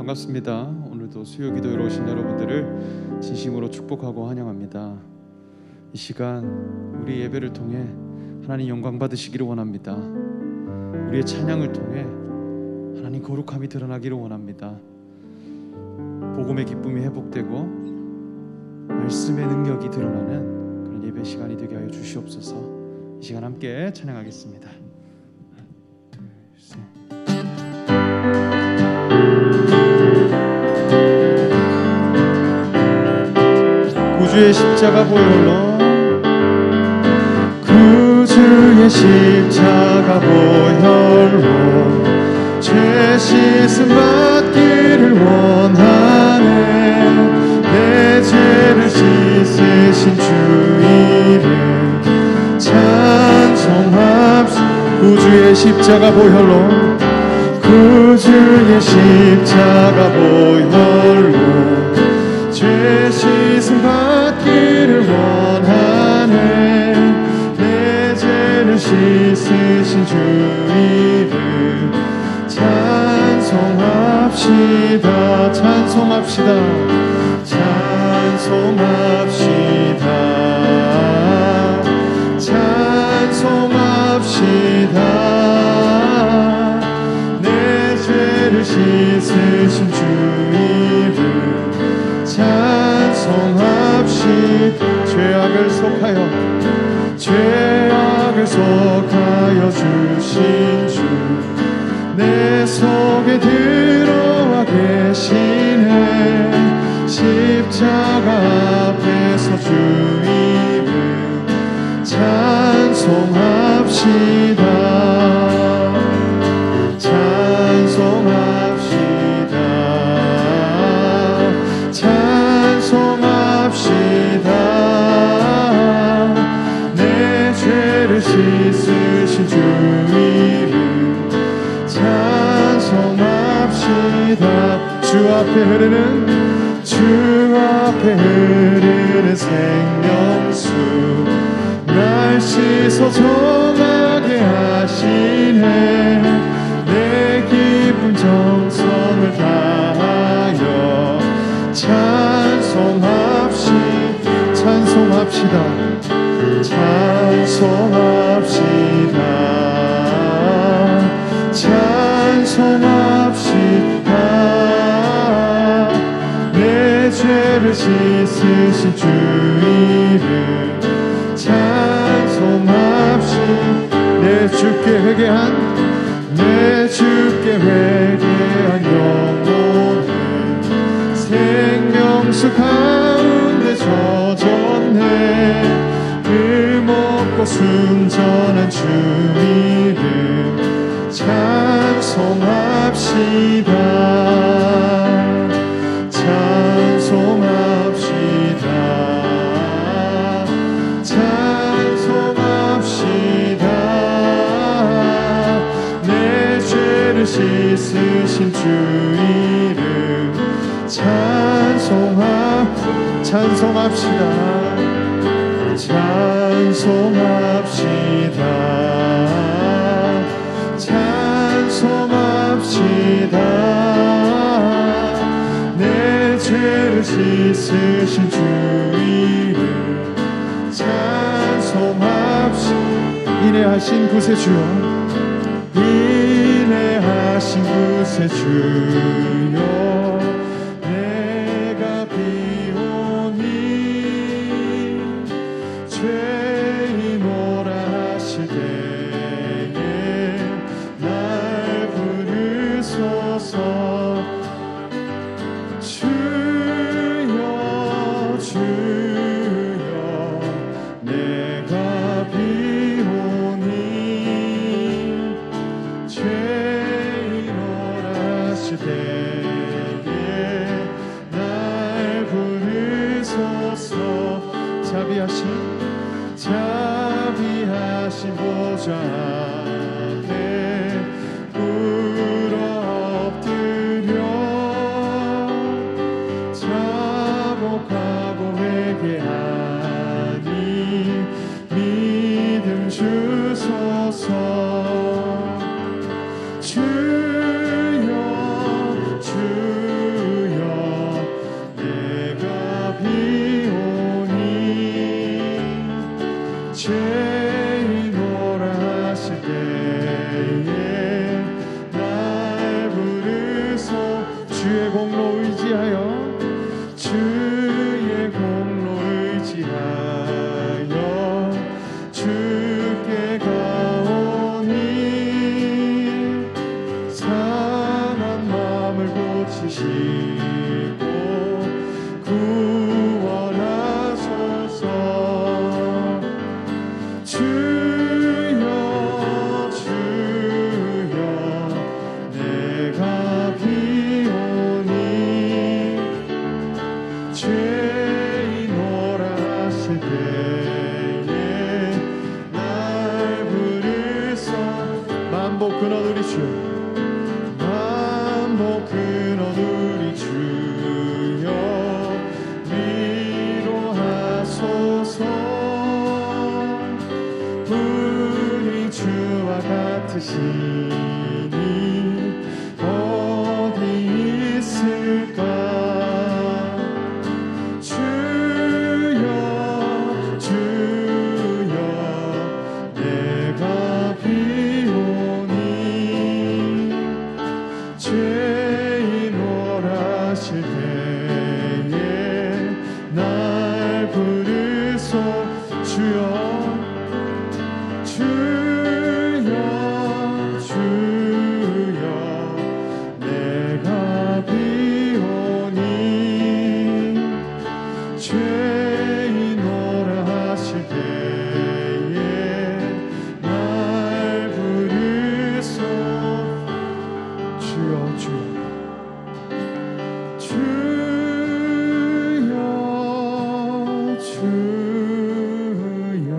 반갑습니다. 오늘도 수요 기도회로 오신 여러분들을 진심으로 축복하고 환영합니다. 이 시간 우리 예배를 통해 하나님 영광 받으시기를 원합니다. 우리의 찬양을 통해 하나님 거룩함이 드러나기를 원합니다. 복음의 기쁨이 회복되고 말씀의 능력이 드러나는 그런 예배 시간이 되게 하여 주시옵소서. 이 시간 함께 찬양하겠습니다. 구주의 십자가 보혈로, 구주의 십자가 보혈로 죄 씻음 받기를 원하네. 내 죄를 씻으신 주 이름 찬송합시다. 구주의 십자가 보혈로, 구주의 십자가 보혈로 죄 씻음 받기를 원하네. 내 죄를 씻으신 주 이름 찬송합시다. 찬송합시다. 찬송합시다. 찬송합시다. 내 죄를 씻으신 주 이름 찬송합시다. 죄악을 속하여 주신 주 내 속에 들어와 계시네. 십자가 앞에서 주 이름 찬송합시다. 찬송합시다. 찬송합시다. 내 죄를 씻으신 주 이름 찬송합시다. 주 앞에 흐르는 생명수 날 씻어 정하게 하시네. 내 기쁜 정성을 다하여 찬송합시다. 찬송합시다. 찬송합시다. 내 죄를 씻으신 주 이름 찬송합시다. 내 주께 회개한 영혼은 생명수 가운데 젖었네. 흠없고 순전한 주 이름 찬송합시다. 찬송합시다. 찬송합시다. 내 죄를 씻으신 주 이름 찬송합시다. 찬송합시다. 찬송합시다. 내 죄를 씻으신 주 이름 찬송합시다. 인내하신 구세주여, 인내하신 구세주여, 내가 비오니 죄인오라 하실 때에 날 부르소서. 주여 주여 내가 비오니 죄인오라 하실 때에 날 부르소서. 자비하신 보좌 앞에 울어 엎드려 자복하고 회개하니 믿음 주소서. 주여 주여 죄인오라 하실 때에 날 부르소. 주의 공로 의지하여 주의 공로 의지하여 주께 가오니 상한 마음을 고치시고 구원하소서. 주여 주여 내가 비오니 죄인오라 하실 때에 날 부르소. 만복 근원 우리 주 만복 근원 우리 주여 위로하소서. 분이 주와 같으시니 어디 있을까. 주여 주여 내가 비오니 죄인오라 하실 때에 날 부르소. 주여 주여 주여 내가 비오니 죄인오라 하실 때에 날 부르소. 주여 주여 주여 주여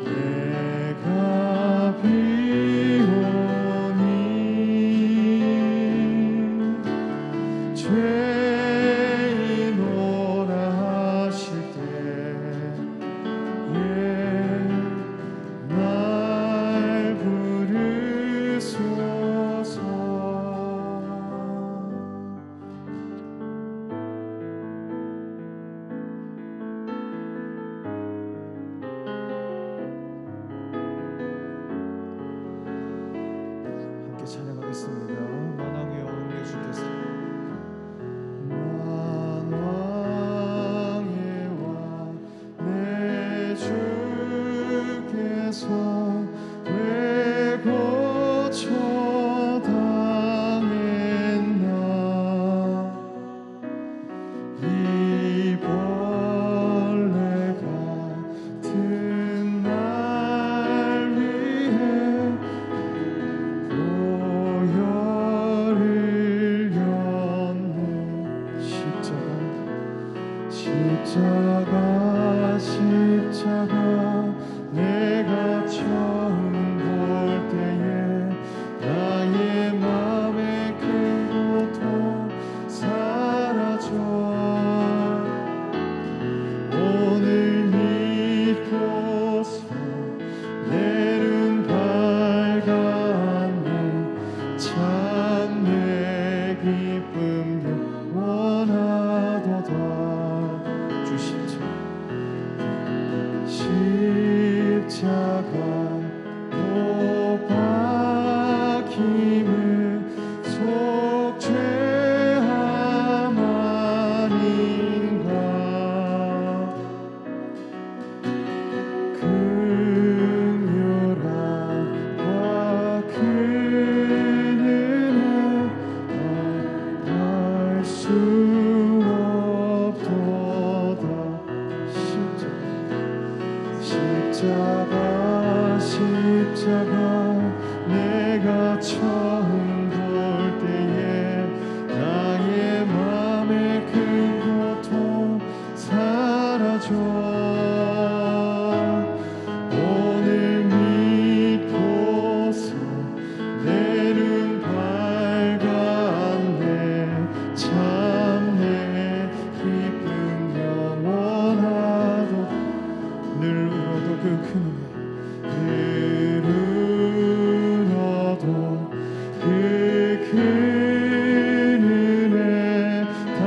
내가 비오니 죄인오라 하실 때에 날 부르소서. 함께 찬양하겠습니다. 만왕의 왕 내 주께서 만왕의 왕 내 주께서 왜 고쳐당했나. 이 벌레 같은 날 위해 보혈을 흘렸네. 십자가 내가 처음 볼 때에 나의 맘의 큰 고통 사라져. 오늘 믿고서 내는 밝았네. 참 내 기쁨 영원하도다. 주 십자가 못 박힘을 속죄함 아닌가. 긍휼함과 그 은혜 알 수 없도다. 십자가 내가 처음 볼 때에 나의 맘의 큰 고통 사라져. 오늘 믿고서 내 눈 밝았네. 참 내 기쁨 영원하도 늘 울어도 그 큰 은혜 다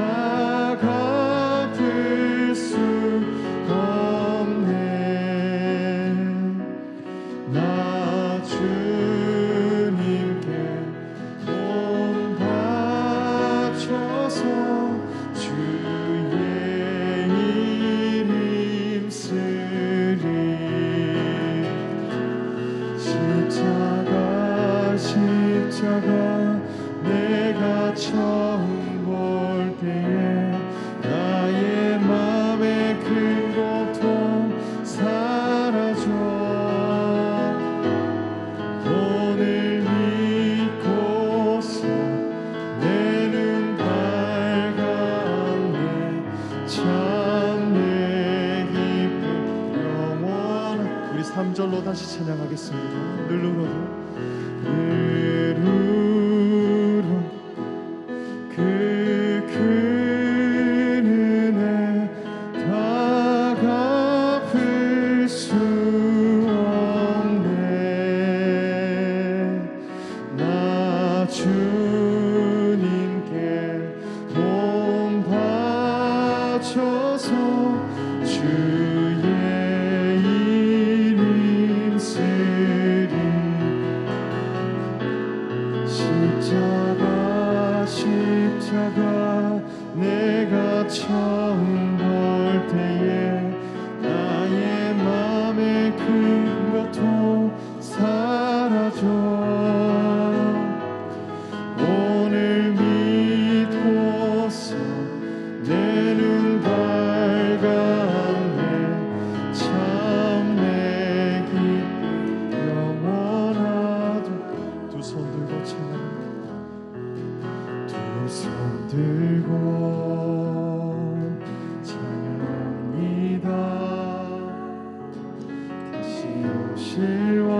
갚을 수 없네. 십자가 내가 처음 볼 때에 나의 맘의 큰 고통 사라져 오늘 믿고서 내 눈 밝았네 참 내 기쁨 영원한 우리 3절로 다시 찬양하겠습니다. 늘 울어 그 큰 은혜 다 갚을 수 없네 나 주님께 몸 바쳐서 주의 이름 쓰리 십자가 내가 처음 볼 때에 나의 맘의 큰 고통 사라져 오늘 믿고서 내 눈 밝았네 참 내 기쁨 영원하도 두 손 들고 찬양합니다. 두 손 들고 찬양합니다. 다시 오실 왕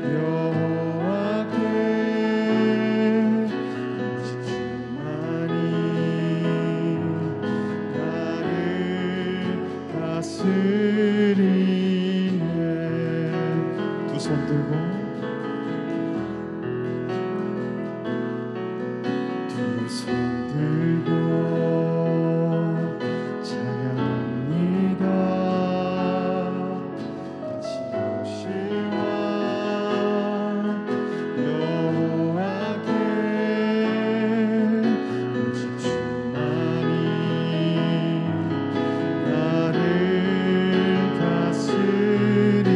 여호와께 오직 주만이 나를 다스리네 두 손 들고 손 들고 찬양합니다. 다시 오실 왕 여호와께 오직 주만이 나를 다스리네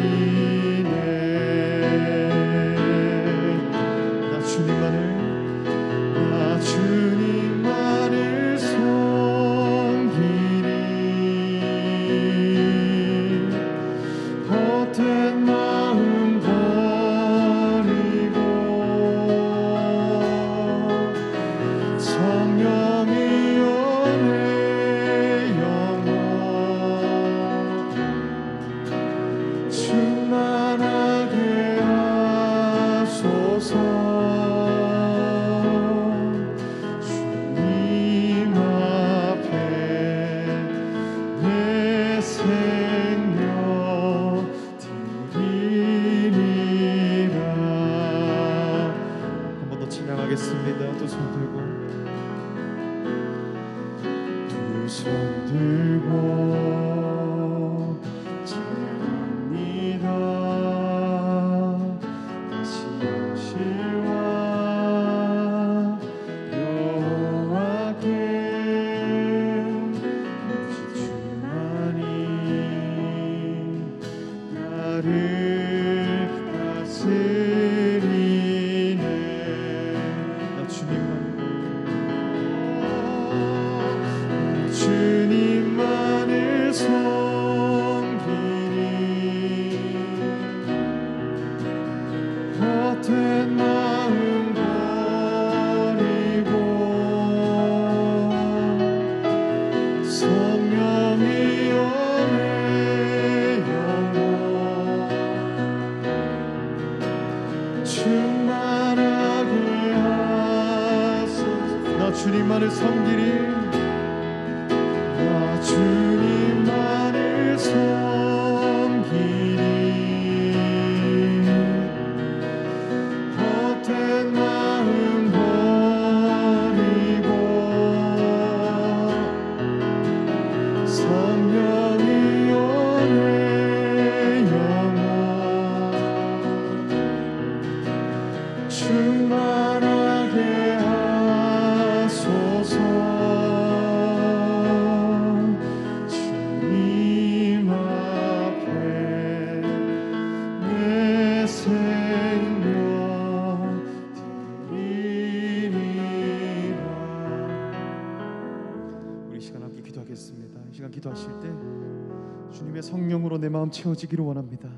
성령으로 내 마음 채워지기를 원합니다.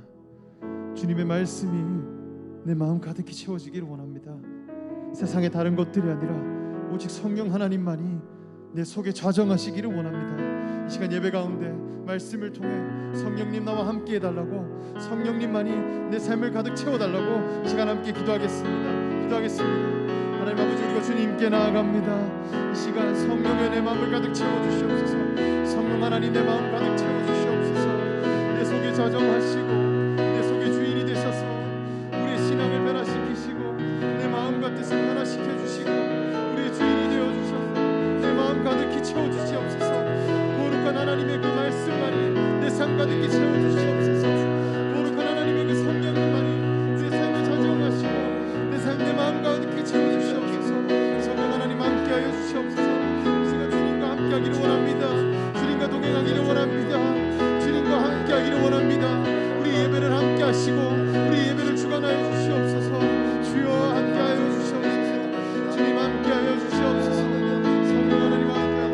주님의 말씀이 내 마음 가득히 채워지기를 원합니다. 세상의 다른 것들이 아니라 오직 성령 하나님만이 내 속에 좌정하시기를 원합니다. 이 시간 예배 가운데 말씀을 통해 성령님 나와 함께 해달라고, 성령님만이 내 삶을 가득 채워달라고 이 시간 함께 기도하겠습니다. 하나님 아버지, 우리가 주님께 나아갑니다. 이 시간 성령의 내 마음을 가득 채워주시옵소서. 성령 하나님 내 마음 가득 채워주시옵소서. 내 속에 좌정하시고 내 속에 주인이 되셔서 우리의 신앙을 변화시키시고 내 마음과 뜻을 변화시켜주시고 우리의 주인이 되어주셔서 내 마음 가득히 채워주시옵소서. 거룩한 하나님의 그 말씀만이 내 삶 가득히 채워주시옵소서. 거룩한 하나님의 그 성령님만이 내 삶을 좌정하시고 내 삶 내 마음 가득히 채워주시옵소서. 성령 하나님 함께하여 주시옵소서. 이 시간 주님과 함께하기를 원합니다. 주님과 동행하기를 원합니다. 주님과 함께하기를 원합니다. 우리 예배를 함께하시고 우리 예배를 주관하여 주시옵소서. 주여 함께하여 주시옵소서. 주님 함께하여 주시옵소서. 성령 하나님 함께하여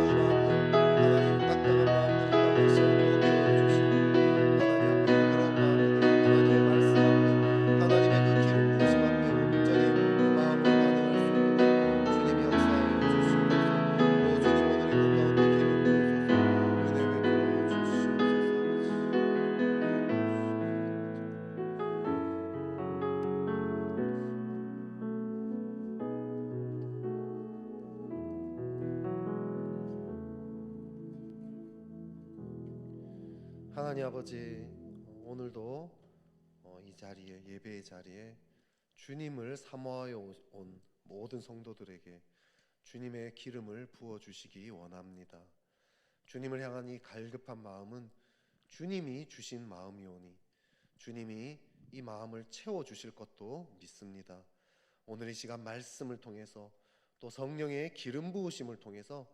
하나님 아버지, 오늘도 이 자리에, 예배의 자리에 주님을 사모하여 온 모든 성도들에게 주님의 기름을 부어주시기 원합니다. 주님을 향한 이 갈급한 마음은 주님이 주신 마음이오니 주님이 이 마음을 채워주실 것도 믿습니다. 오늘 이 시간 말씀을 통해서 또 성령의 기름 부으심을 통해서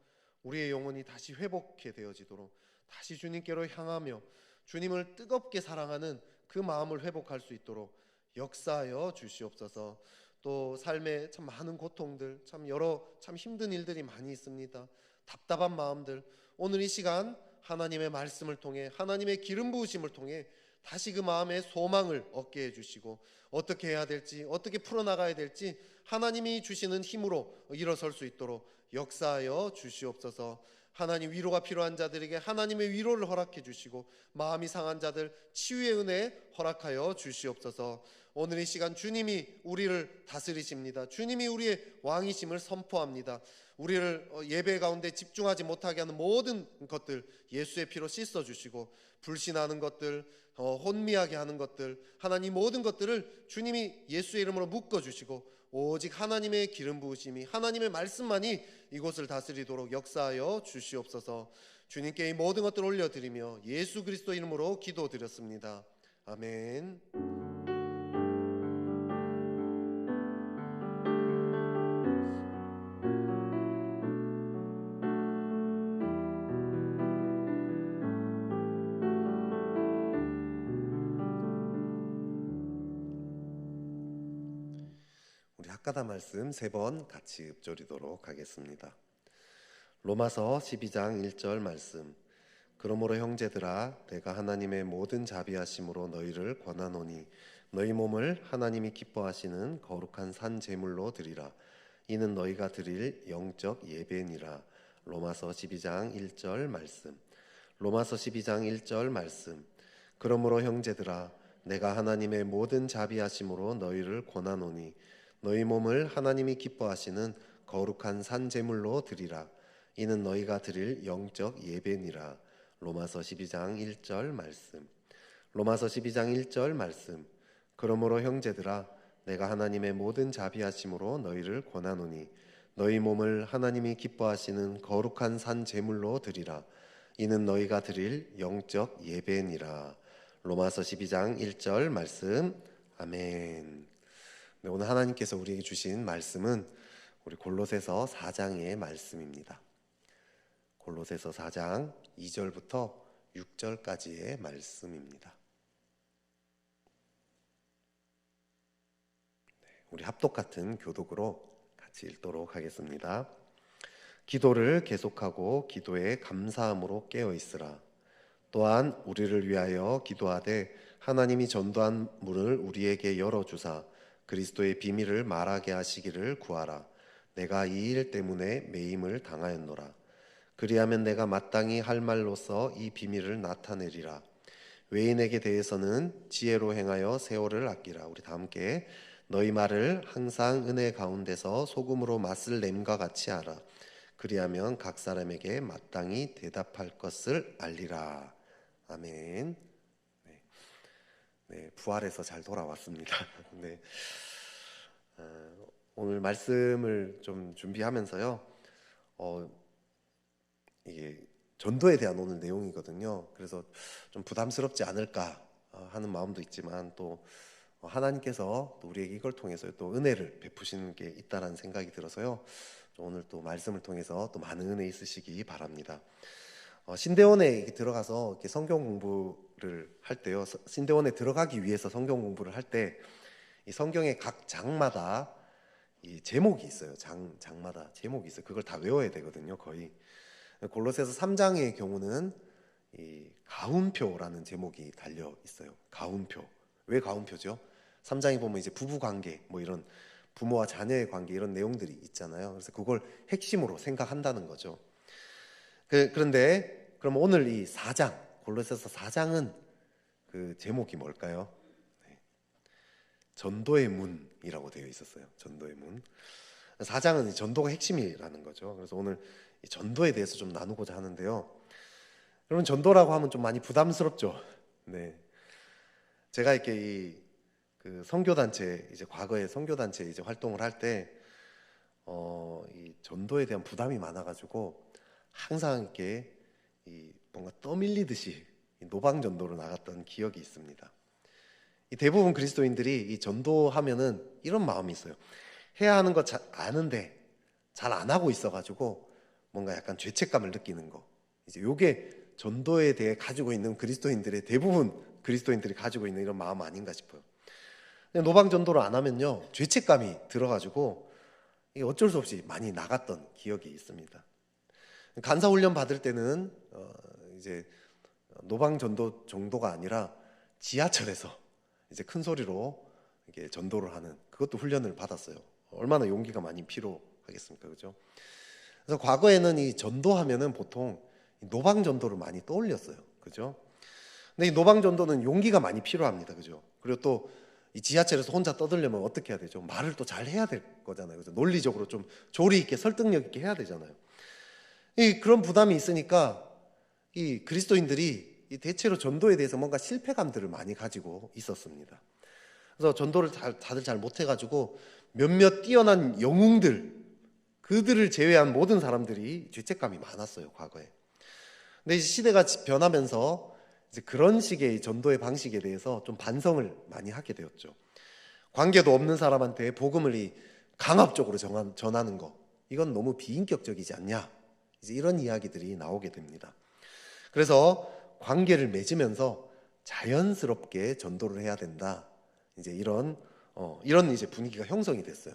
우리의 영혼이 다시 회복해 되어지도록, 다시 주님께로 향하며 주님을 뜨겁게 사랑하는 그 마음을 회복할 수 있도록 역사하여 주시옵소서. 또 삶에 참 많은 고통들, 참 힘든 일들이 많이 있습니다. 답답한 마음들, 오늘 이 시간 하나님의 말씀을 통해, 하나님의 기름 부으심을 통해 다시 그 마음의 소망을 얻게 해주시고 어떻게 해야 될지, 어떻게 풀어나가야 될지 하나님이 주시는 힘으로 일어설 수 있도록 역사하여 주시옵소서. 하나님, 위로가 필요한 자들에게 하나님의 위로를 허락해 주시고 마음이 상한 자들 치유의 은혜 허락하여 주시옵소서. 오늘 이 시간 주님이 우리를 다스리십니다. 주님이 우리의 왕이심을 선포합니다. 우리를 예배 가운데 집중하지 못하게 하는 모든 것들 예수의 피로 씻어주시고, 불신하는 것들, 혼미하게 하는 것들, 하나님 모든 것들을 주님이 예수의 이름으로 묶어주시고 오직 하나님의 기름 부으심이, 하나님의 말씀만이 이곳을 다스리도록 역사하여 주시옵소서. 주님께 이 모든 것들을 올려드리며 예수 그리스도 이름으로 기도드렸습니다. 아멘. 우리 학가다 말씀 3번 같이 읊조리도록 하겠습니다. 로마서 12장 1절 말씀. 그러므로 형제들아, 내가 하나님의 모든 자비하심으로 너희를 권하노니 너희 몸을 하나님이 기뻐하시는 거룩한 산 제물로 드리라. 이는 너희가 드릴 영적 예배니라. 로마서 12장 1절 말씀. 로마서 12장 1절 말씀. 그러므로 형제들아, 내가 하나님의 모든 자비하심으로 너희를 권하노니 너희 몸을 하나님이 기뻐하시는 거룩한 산 제물로 드리라. 이는 너희가 드릴 영적 예배니라. 로마서 12장 1절 말씀. 로마서 12장 1절 말씀. 그러므로 형제들아, 내가 하나님의 모든 자비하심으로 너희를 권하노니 너희 몸을 하나님이 기뻐하시는 거룩한 산 제물로 드리라. 이는 너희가 드릴 영적 예배니라. 로마서 12장 1절 말씀. 아멘. 네, 오늘 하나님께서 우리에게 주신 말씀은 우리 골로새서 4장의 말씀입니다. 골로새서 4장 2절부터 6절까지의 말씀입니다. 우리 합독 같은 교독으로 같이 읽도록 하겠습니다. 기도를 계속하고 기도에 감사함으로 깨어 있으라. 또한 우리를 위하여 기도하되 하나님이 전도한 문을 우리에게 열어주사 그리스도의 비밀을 말하게 하시기를 구하라. 내가 이 일 때문에 매임을 당하였노라. 그리하면 내가 마땅히 할 말로서 이 비밀을 나타내리라. 외인에게 대해서는 지혜로 행하여 세월을 아끼라. 우리 다 함께 너희 말을 항상 은혜 가운데서 소금으로 맛을 냄과 같이 하라. 그리하면 각 사람에게 마땅히 대답할 것을 알리라. 아멘. 네, 부활해서 잘 돌아왔습니다. 네, 오늘 말씀을 좀 준비하면서요, 이게 전도에 대한 오늘 내용이거든요. 그래서 좀 부담스럽지 않을까 하는 마음도 있지만 또 하나님께서 또 우리에게 이걸 통해서 또 은혜를 베푸시는 게 있다라는 생각이 들어서요. 오늘 또 말씀을 통해서 또 많은 은혜 있으시기 바랍니다. 신대원에 들어가서 이렇게 성경 공부를 할 때요. 신대원에 들어가기 위해서 성경 공부를 할 때 이 성경의 각 장마다 이 제목이 있어요. 장마다 제목이 있어요. 그걸 다 외워야 되거든요. 거의. 골로새서 3장의 경우는 이 가훈표라는 제목이 달려 있어요. 가훈표. 왜 가훈표죠? 3장에 보면 이제 부부 관계, 뭐 이런 부모와 자녀의 관계 이런 내용들이 있잖아요. 그래서 그걸 핵심으로 생각한다는 거죠. 그런데 그럼 오늘 이 4장, 골로새서 4장은 그 제목이 뭘까요? 네. 전도의 문이라고 되어 있었어요. 전도의 문. 4장은 전도가 핵심이라는 거죠. 그래서 오늘 이 전도에 대해서 좀 나누고자 하는데요. 여러분, 전도라고 하면 좀 많이 부담스럽죠. 네. 제가 이렇게 그 선교단체, 이제 과거에 선교단체 이제 활동을 할 때, 이 전도에 대한 부담이 많아가지고 항상 이렇게 뭔가 떠밀리듯이 노방전도로 나갔던 기억이 있습니다. 대부분 그리스도인들이 이 전도하면은 이런 마음이 있어요. 해야 하는 거 아는데 잘 안 하고 있어가지고 뭔가 약간 죄책감을 느끼는 거. 이제 요게 전도에 대해 가지고 있는 그리스도인들의 대부분 그리스도인들이 가지고 있는 이런 마음 아닌가 싶어요. 노방전도를 안 하면요 죄책감이 들어가지고 이게 어쩔 수 없이 많이 나갔던 기억이 있습니다. 간사훈련 받을 때는 이제 노방전도 정도가 아니라 지하철에서 이제 큰 소리로 이렇게 전도를 하는 그것도 훈련을 받았어요. 얼마나 용기가 많이 필요하겠습니까, 그죠? 그래서 과거에는 이 전도하면은 보통 노방전도를 많이 떠올렸어요, 그죠? 근데 이 노방전도는 용기가 많이 필요합니다, 그죠? 그리고 또 이 지하철에서 혼자 떠들려면 어떻게 해야 되죠? 말을 또 잘 해야 될 거잖아요, 그죠? 논리적으로 좀 조리 있게 설득력 있게 해야 되잖아요. 그런 부담이 있으니까 이 그리스도인들이 대체로 전도에 대해서 뭔가 실패감들을 많이 가지고 있었습니다. 그래서 전도를 다들 잘 못해가지고 몇몇 뛰어난 영웅들, 그들을 제외한 모든 사람들이 죄책감이 많았어요, 과거에. 근데 이제 시대가 변하면서 이제 그런 식의 전도의 방식에 대해서 좀 반성을 많이 하게 되었죠. 관계도 없는 사람한테 복음을 강압적으로 전하는 거, 이건 너무 비인격적이지 않냐? 이제 이런 이야기들이 나오게 됩니다. 그래서 관계를 맺으면서 자연스럽게 전도를 해야 된다. 이제 이런 이제 분위기가 형성이 됐어요.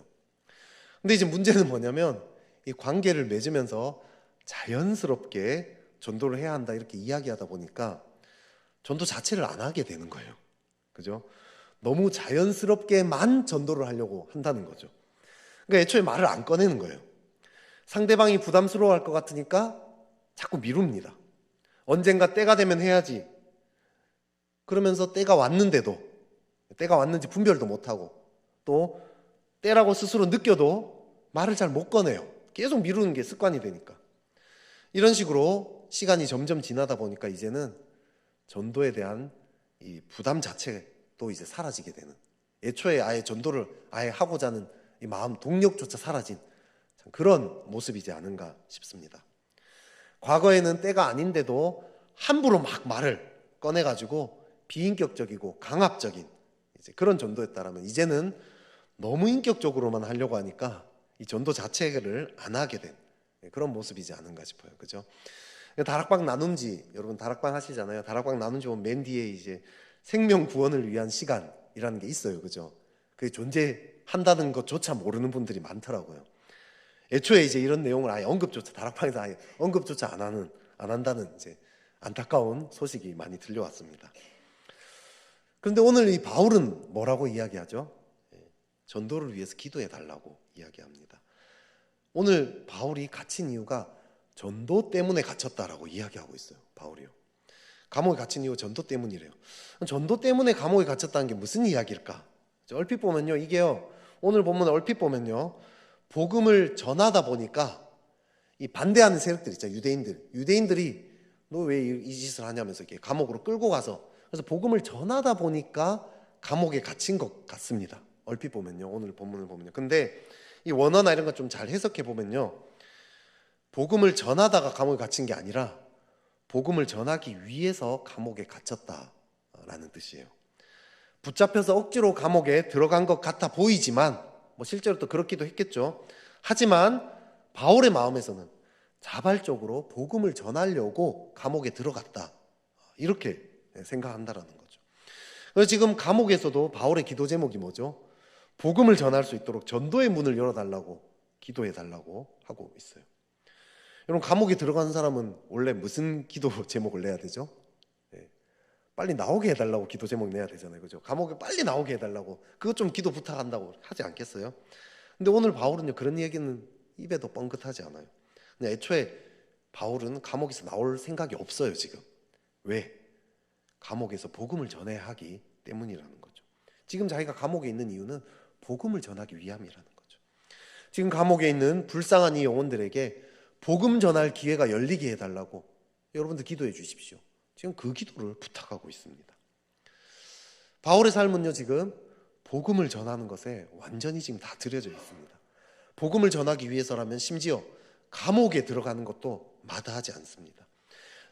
근데 이제 문제는 뭐냐면 이 관계를 맺으면서 자연스럽게 전도를 해야 한다 이렇게 이야기하다 보니까 전도 자체를 안 하게 되는 거예요. 그죠? 너무 자연스럽게만 전도를 하려고 한다는 거죠. 그러니까 애초에 말을 안 꺼내는 거예요. 상대방이 부담스러워할 것 같으니까 자꾸 미룹니다. 언젠가 때가 되면 해야지. 그러면서 때가 왔는데도 때가 왔는지 분별도 못하고 또 때라고 스스로 느껴도 말을 잘 못 꺼내요. 계속 미루는 게 습관이 되니까. 이런 식으로 시간이 점점 지나다 보니까 이제는 전도에 대한 이 부담 자체도 이제 사라지게 되는, 애초에 아예 전도를 아예 하고자 하는 이 마음 동력조차 사라진 그런 모습이지 않은가 싶습니다. 과거에는 때가 아닌데도 함부로 막 말을 꺼내가지고 비인격적이고 강압적인 이제 그런 전도였다라면 이제는 너무 인격적으로만 하려고 하니까 이 전도 자체를 안 하게 된 그런 모습이지 않은가 싶어요. 그죠? 다락방 나눔지, 여러분 다락방 하시잖아요. 다락방 나눔지 보면 맨 뒤에 이제 생명 구원을 위한 시간이라는 게 있어요. 그죠? 그게 존재한다는 것조차 모르는 분들이 많더라고요. 애초에 이제 이런 내용을 아예 언급조차 다락방에서 아예 언급조차 안 한다는 이제 안타까운 소식이 많이 들려왔습니다. 그런데 오늘 이 바울은 뭐라고 이야기하죠? 전도를 위해서 기도해 달라고 이야기합니다. 오늘 바울이 갇힌 이유가 전도 때문에 갇혔다라고 이야기하고 있어요. 바울이요. 감옥에 갇힌 이유 전도 때문이래요. 전도 때문에 감옥에 갇혔다는 게 무슨 이야기일까? 얼핏 보면요, 이게요, 오늘 본문 얼핏 보면요, 복음을 전하다 보니까 이 반대하는 세력들 있잖아요. 유대인들이 너 왜 이 짓을 하냐면서 이렇게 감옥으로 끌고 가서, 그래서 복음을 전하다 보니까 감옥에 갇힌 것 같습니다. 얼핏 보면요, 오늘 본문을 보면요. 근데 이 원어나 이런 거 좀 잘 해석해 보면요, 복음을 전하다가 감옥에 갇힌 게 아니라 복음을 전하기 위해서 감옥에 갇혔다라는 뜻이에요. 붙잡혀서 억지로 감옥에 들어간 것 같아 보이지만 뭐 실제로 또 그렇기도 했겠죠. 하지만 바울의 마음에서는 자발적으로 복음을 전하려고 감옥에 들어갔다, 이렇게 생각한다라는 거죠. 그래서 지금 감옥에서도 바울의 기도 제목이 뭐죠? 복음을 전할 수 있도록 전도의 문을 열어달라고 기도해달라고 하고 있어요. 여러분, 감옥에 들어간 사람은 원래 무슨 기도 제목을 내야 되죠? 빨리 나오게 해달라고 기도 제목 내야 되잖아요, 그죠? 감옥에 빨리 나오게 해달라고, 그것 좀 기도 부탁한다고 하지 않겠어요? 근데 오늘 바울은요, 그런 얘기는 입에도 뻥긋하지 않아요. 그냥 애초에 바울은 감옥에서 나올 생각이 없어요, 지금. 왜? 감옥에서 복음을 전해야 하기 때문이라는 거죠. 지금 자기가 감옥에 있는 이유는 복음을 전하기 위함이라는 거죠. 지금 감옥에 있는 불쌍한 이 영혼들에게 복음 전할 기회가 열리게 해달라고 여러분들 기도해 주십시오. 지금 그 기도를 부탁하고 있습니다. 바울의 삶은요, 지금 복음을 전하는 것에 완전히 지금 다 들여져 있습니다. 복음을 전하기 위해서라면 심지어 감옥에 들어가는 것도 마다하지 않습니다.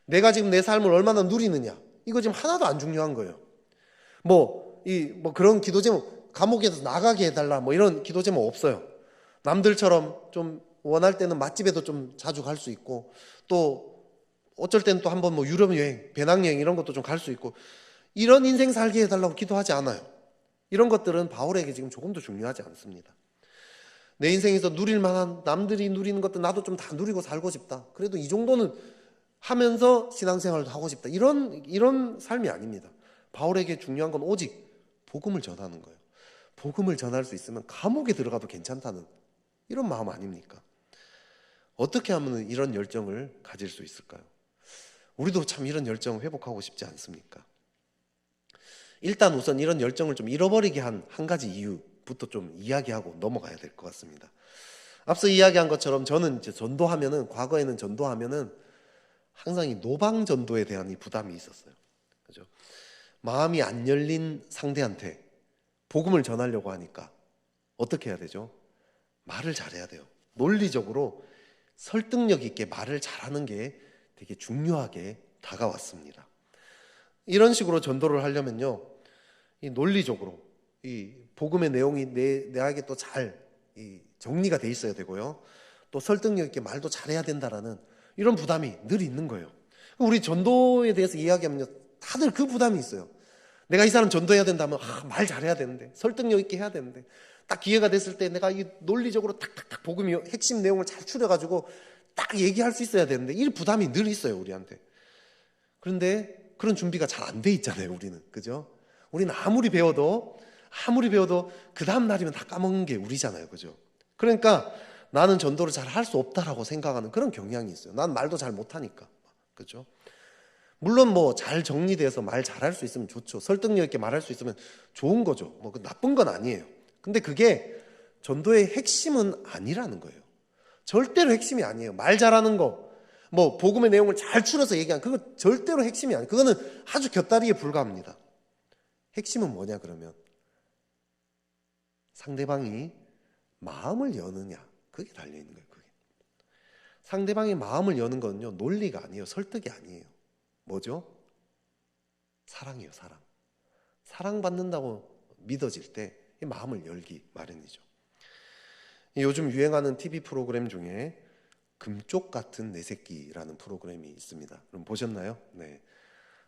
내가 지금 내 삶을 얼마나 누리느냐, 이거 지금 하나도 안 중요한 거예요. 뭐 그런 기도 제목, 감옥에서 나가게 해달라, 뭐 이런 기도 제목 없어요. 남들처럼 좀 원할 때는 맛집에도 좀 자주 갈 수 있고, 또 어쩔 때는 또 한번 뭐 유럽 여행, 배낭여행 이런 것도 좀 갈 수 있고, 이런 인생 살게 해달라고 기도하지 않아요. 이런 것들은 바울에게 지금 조금도 중요하지 않습니다. 내 인생에서 누릴 만한, 남들이 누리는 것도 나도 좀 다 누리고 살고 싶다, 그래도 이 정도는 하면서 신앙생활도 하고 싶다, 이런 삶이 아닙니다. 바울에게 중요한 건 오직 복음을 전하는 거예요. 복음을 전할 수 있으면 감옥에 들어가도 괜찮다는 이런 마음 아닙니까? 어떻게 하면 이런 열정을 가질 수 있을까요? 우리도 참 이런 열정 회복하고 싶지 않습니까? 일단 우선 이런 열정을 좀 잃어버리게 한 가지 이유부터 좀 이야기하고 넘어가야 될 것 같습니다. 앞서 이야기한 것처럼 저는 이제 과거에는 전도하면은 항상 이 노방 전도에 대한 이 부담이 있었어요. 그죠? 마음이 안 열린 상대한테 복음을 전하려고 하니까 어떻게 해야 되죠? 말을 잘해야 돼요. 논리적으로 설득력 있게 말을 잘하는 게 되게 중요하게 다가왔습니다. 이런 식으로 전도를 하려면요, 이 논리적으로 이 복음의 내용이 내에게 또 잘 정리가 돼 있어야 되고요, 또 설득력 있게 말도 잘해야 된다라는 이런 부담이 늘 있는 거예요. 우리 전도에 대해서 이야기하면요, 다들 그 부담이 있어요. 내가 이 사람 전도해야 된다면 말 잘해야 되는데, 설득력 있게 해야 되는데, 딱 기회가 됐을 때 내가 이 논리적으로 탁탁탁 복음이 핵심 내용을 잘 추려가지고 딱 얘기할 수 있어야 되는데, 이 부담이 늘 있어요, 우리한테. 그런데 그런 준비가 잘 안 돼 있잖아요, 우리는. 그죠? 우리는 아무리 배워도 그 다음 날이면 다 까먹는 게 우리잖아요, 그죠? 그러니까 나는 전도를 잘 할 수 없다라고 생각하는 그런 경향이 있어요. 난 말도 잘 못하니까. 그죠? 물론 뭐 잘 정리돼서 말 잘할 수 있으면 좋죠. 설득력 있게 말할 수 있으면 좋은 거죠. 뭐 나쁜 건 아니에요. 근데 그게 전도의 핵심은 아니라는 거예요. 절대로 핵심이 아니에요. 말 잘하는 거, 뭐 복음의 내용을 잘 추려서 얘기하는 그거 절대로 핵심이 아니에요. 그거는 아주 곁다리에 불과합니다. 핵심은 뭐냐 그러면 상대방이 마음을 여느냐, 그게 달려있는 거예요. 그게. 상대방의 마음을 여는 거는요, 논리가 아니에요. 설득이 아니에요. 뭐죠? 사랑이에요. 사랑받는다고 믿어질 때 이 마음을 열기 마련이죠. 요즘 유행하는 TV 프로그램 중에 금쪽 같은 내 새끼라는 프로그램이 있습니다. 그럼 보셨나요? 네.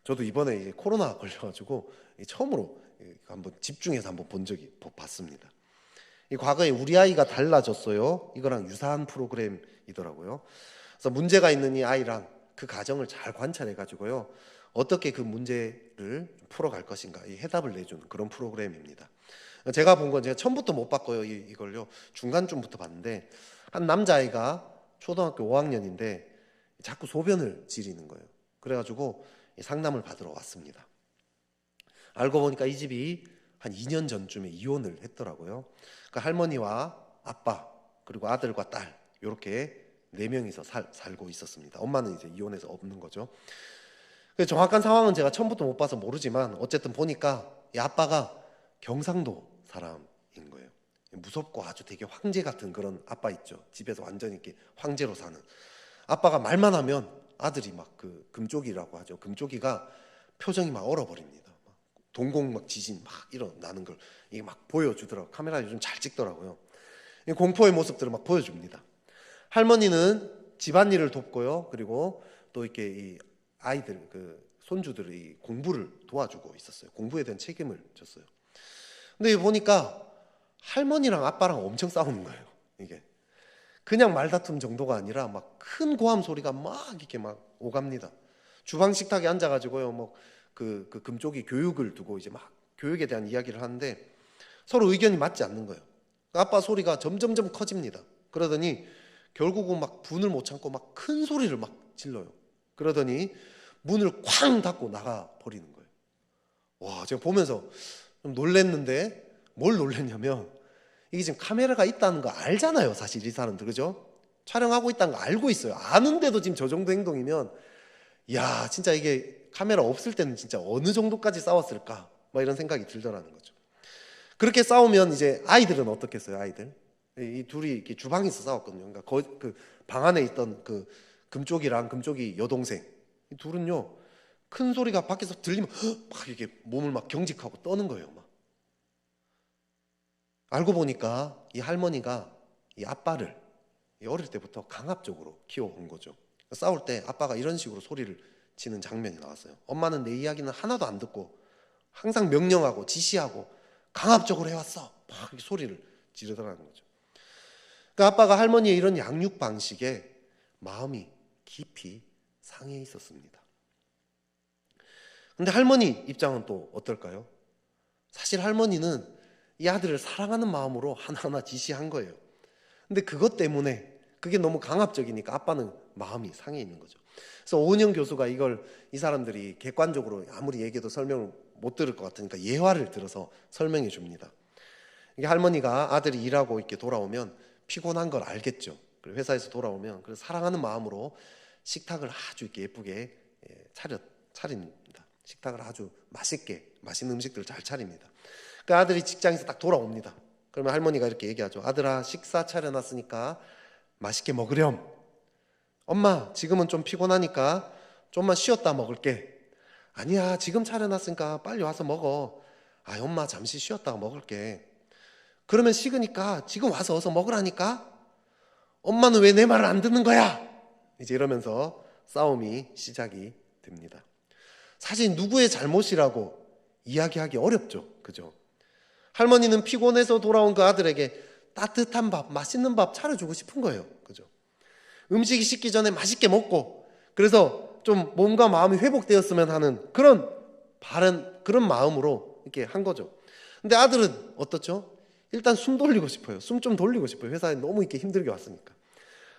저도 이번에 이제 코로나 걸려가지고 처음으로 한번 집중해서 한번 봤습니다. 이 과거에 우리 아이가 달라졌어요, 이거랑 유사한 프로그램이더라고요. 그래서 문제가 있는 이 아이랑 그 가정을 잘 관찰해 가지고요, 어떻게 그 문제를 풀어갈 것인가, 이 해답을 내주는 그런 프로그램입니다. 제가 본 건 제가 처음부터 못 봤고요. 이걸요, 중간쯤부터 봤는데, 한 남자아이가 초등학교 5학년인데 자꾸 소변을 지리는 거예요. 그래가지고 상담을 받으러 왔습니다. 알고 보니까 이 집이 한 2년 전쯤에 이혼을 했더라고요. 그러니까 할머니와 아빠 그리고 아들과 딸 이렇게 4명이서 살고 있었습니다. 엄마는 이제 이혼해서 없는 거죠. 정확한 상황은 제가 처음부터 못 봐서 모르지만 어쨌든 보니까 이 아빠가 경상도 사람인 거예요. 무섭고 아주 되게 황제 같은 그런 아빠 있죠. 집에서 완전히 이렇게 황제로 사는 아빠가 말만 하면 아들이 막 그 금쪽이라고 하죠. 금쪽이가 표정이 막 얼어버립니다. 막 동공 막 지진 막 일어나는 걸 이게 막 보여주더라고요. 카메라 요즘 잘 찍더라고요. 이 공포의 모습들을 막 보여줍니다. 할머니는 집안일을 돕고요. 그리고 또 이렇게 이 아이들 그 손주들이 공부를 도와주고 있었어요. 공부에 대한 책임을 졌어요. 근데 보니까 할머니랑 아빠랑 엄청 싸우는 거예요. 이게 그냥 말다툼 정도가 아니라 막 큰 고함 소리가 막 이렇게 막 오갑니다. 주방 식탁에 앉아가지고요, 뭐 그 금쪽이 교육을 두고 이제 막 교육에 대한 이야기를 하는데 서로 의견이 맞지 않는 거예요. 아빠 소리가 점점점 커집니다. 그러더니 결국은 막 분을 못 참고 막 큰 소리를 막 질러요. 그러더니 문을 쾅 닫고 나가 버리는 거예요. 와, 제가 보면서 좀 놀랬는데 뭘 놀랬냐면 이게 지금 카메라가 있다는 거 알잖아요. 사실 이 사람들, 그죠? 촬영하고 있다는 거 알고 있어요. 아는데도 지금 저 정도 행동이면 야, 진짜 이게 카메라 없을 때는 진짜 어느 정도까지 싸웠을까 막 이런 생각이 들더라는 거죠. 그렇게 싸우면 이제 아이들은 어떻겠어요? 아이들 이 둘이 이렇게 주방에서 싸웠거든요. 그러니까 그 방 안에 있던 그 금쪽이랑 금쪽이 여동생 이 둘은요, 큰 소리가 밖에서 들리면 막 이렇게 몸을 막 경직하고 떠는 거예요. 막 알고 보니까 이 할머니가 이 아빠를 어릴 때부터 강압적으로 키워온 거죠. 싸울 때 아빠가 이런 식으로 소리를 지는 장면이 나왔어요. 엄마는 내 이야기는 하나도 안 듣고 항상 명령하고 지시하고 강압적으로 해왔어. 막 이렇게 소리를 지르더라는 거죠. 그러니까 아빠가 할머니의 이런 양육 방식에 마음이 깊이 상해 있었습니다. 근데 할머니 입장은 또 어떨까요? 사실 할머니는 이 아들을 사랑하는 마음으로 하나하나 지시한 거예요. 근데 그것 때문에 그게 너무 강압적이니까 아빠는 마음이 상해 있는 거죠. 그래서 오은영 교수가 이걸 이 사람들이 객관적으로 아무리 얘기해도 설명을 못 들을 것 같으니까 예화를 들어서 설명해 줍니다. 이게 할머니가 아들이 일하고 이렇게 돌아오면 피곤한 걸 알겠죠. 그리고 회사에서 돌아오면 그래서 사랑하는 마음으로 식탁을 아주 이렇게 예쁘게 차립니다. 식탁을 아주 맛있게 맛있는 음식들을 잘 차립니다. 그 아들이 직장에서 딱 돌아옵니다. 그러면 할머니가 이렇게 얘기하죠. 아들아, 식사 차려놨으니까 맛있게 먹으렴. 엄마, 지금은 좀 피곤하니까 좀만 쉬었다 먹을게. 아니야, 지금 차려놨으니까 빨리 와서 먹어. 아, 엄마 잠시 쉬었다가 먹을게. 그러면 식으니까 지금 와서 어서 먹으라니까. 엄마는 왜 내 말을 안 듣는 거야? 이제 이러면서 싸움이 시작이 됩니다. 사실 누구의 잘못이라고 이야기하기 어렵죠. 그죠? 할머니는 피곤해서 돌아온 그 아들에게 따뜻한 밥, 맛있는 밥 차려주고 싶은 거예요. 그죠? 음식이 식기 전에 맛있게 먹고, 그래서 좀 몸과 마음이 회복되었으면 하는 그런 그런 마음으로 이렇게 한 거죠. 근데 아들은 어떻죠? 일단 숨 돌리고 싶어요. 숨 좀 돌리고 싶어요. 회사에 너무 이렇게 힘들게 왔으니까.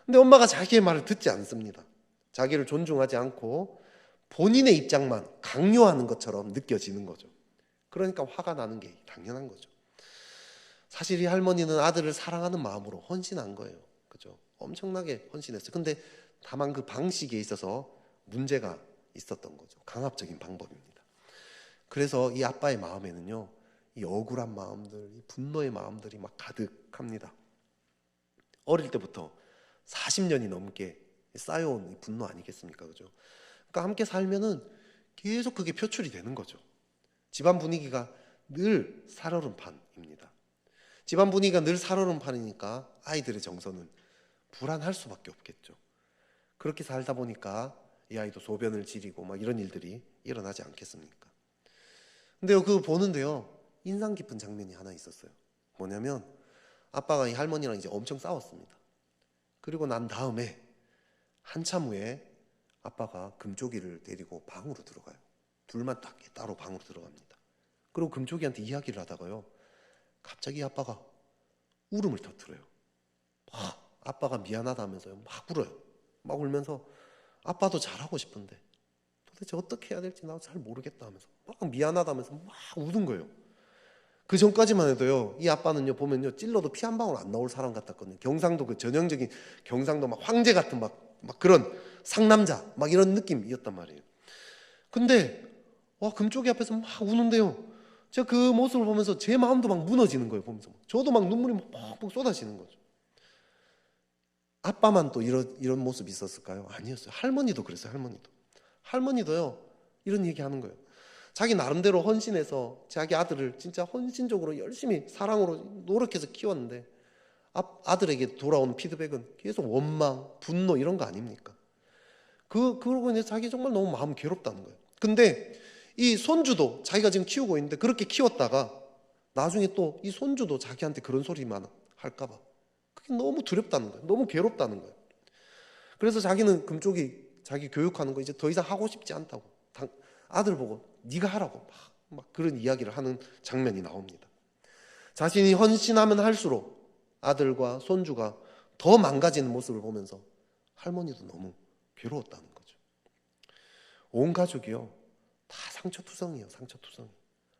근데 엄마가 자기의 말을 듣지 않습니다. 자기를 존중하지 않고 본인의 입장만 강요하는 것처럼 느껴지는 거죠. 그러니까 화가 나는 게 당연한 거죠. 사실 이 할머니는 아들을 사랑하는 마음으로 헌신한 거예요. 그죠? 엄청나게 헌신했어요. 근데 다만 그 방식에 있어서 문제가 있었던 거죠. 강압적인 방법입니다. 그래서 이 아빠의 마음에는요, 이 억울한 마음들, 이 분노의 마음들이 막 가득합니다. 어릴 때부터 40년이 넘게 쌓여온 이 분노 아니겠습니까? 그죠? 그러니까 함께 살면은 계속 그게 표출이 되는 거죠. 집안 분위기가 늘 살얼음판입니다. 집안 분위기가 늘 살얼음판이니까 아이들의 정서는 불안할 수밖에 없겠죠. 그렇게 살다 보니까 이 아이도 소변을 지리고 막 이런 일들이 일어나지 않겠습니까? 근데요, 그거 보는데요, 인상 깊은 장면이 하나 있었어요. 뭐냐면 아빠가 이 할머니랑 이제 엄청 싸웠습니다. 그리고 난 다음에 한참 후에 아빠가 금쪽이를 데리고 방으로 들어가요. 둘만 딱 따로 방으로 들어갑니다. 그리고 금쪽이한테 이야기를 하다가요, 갑자기 아빠가 울음을 터뜨려요. 막 아빠가 미안하다면서요, 막 울어요. 막 울면서 아빠도 잘하고 싶은데 도대체 어떻게 해야 될지 나도 잘 모르겠다 하면서 막 미안하다면서 막 우는 거예요. 그 전까지만 해도요, 이 아빠는요 보면요 찔러도 피 한 방울 안 나올 사람 같았거든요. 경상도 그 전형적인 경상도 막 황제 같은 막 그런 상남자 막 이런 느낌이었단 말이에요. 근데 와, 금쪽이 앞에서 막 우는데요, 제가 그 모습을 보면서 제 마음도 막 무너지는 거예요. 보면서 저도 막 눈물이 막 뻑뻑 쏟아지는 거죠. 아빠만 또 이런 모습이 있었을까요? 아니었어요. 할머니도 그랬어요. 할머니도요 이런 얘기 하는 거예요. 자기 나름대로 헌신해서 자기 아들을 진짜 헌신적으로 열심히 사랑으로 노력해서 키웠는데 아들에게 돌아오는 피드백은 계속 원망, 분노 이런 거 아닙니까? 그러고 이제 자기 정말 너무 마음 괴롭다는 거예요. 근데 이 손주도 자기가 지금 키우고 있는데 그렇게 키웠다가 나중에 또 이 손주도 자기한테 그런 소리만 할까봐 그게 너무 두렵다는 거예요. 너무 괴롭다는 거예요. 그래서 자기는 금쪽이 자기 교육하는 거 이제 더 이상 하고 싶지 않다고 아들 보고 네가 하라고 막 그런 이야기를 하는 장면이 나옵니다. 자신이 헌신하면 할수록 아들과 손주가 더 망가지는 모습을 보면서 할머니도 너무 괴로웠다는 거죠. 온 가족이요 다 상처투성이에요. 상처투성.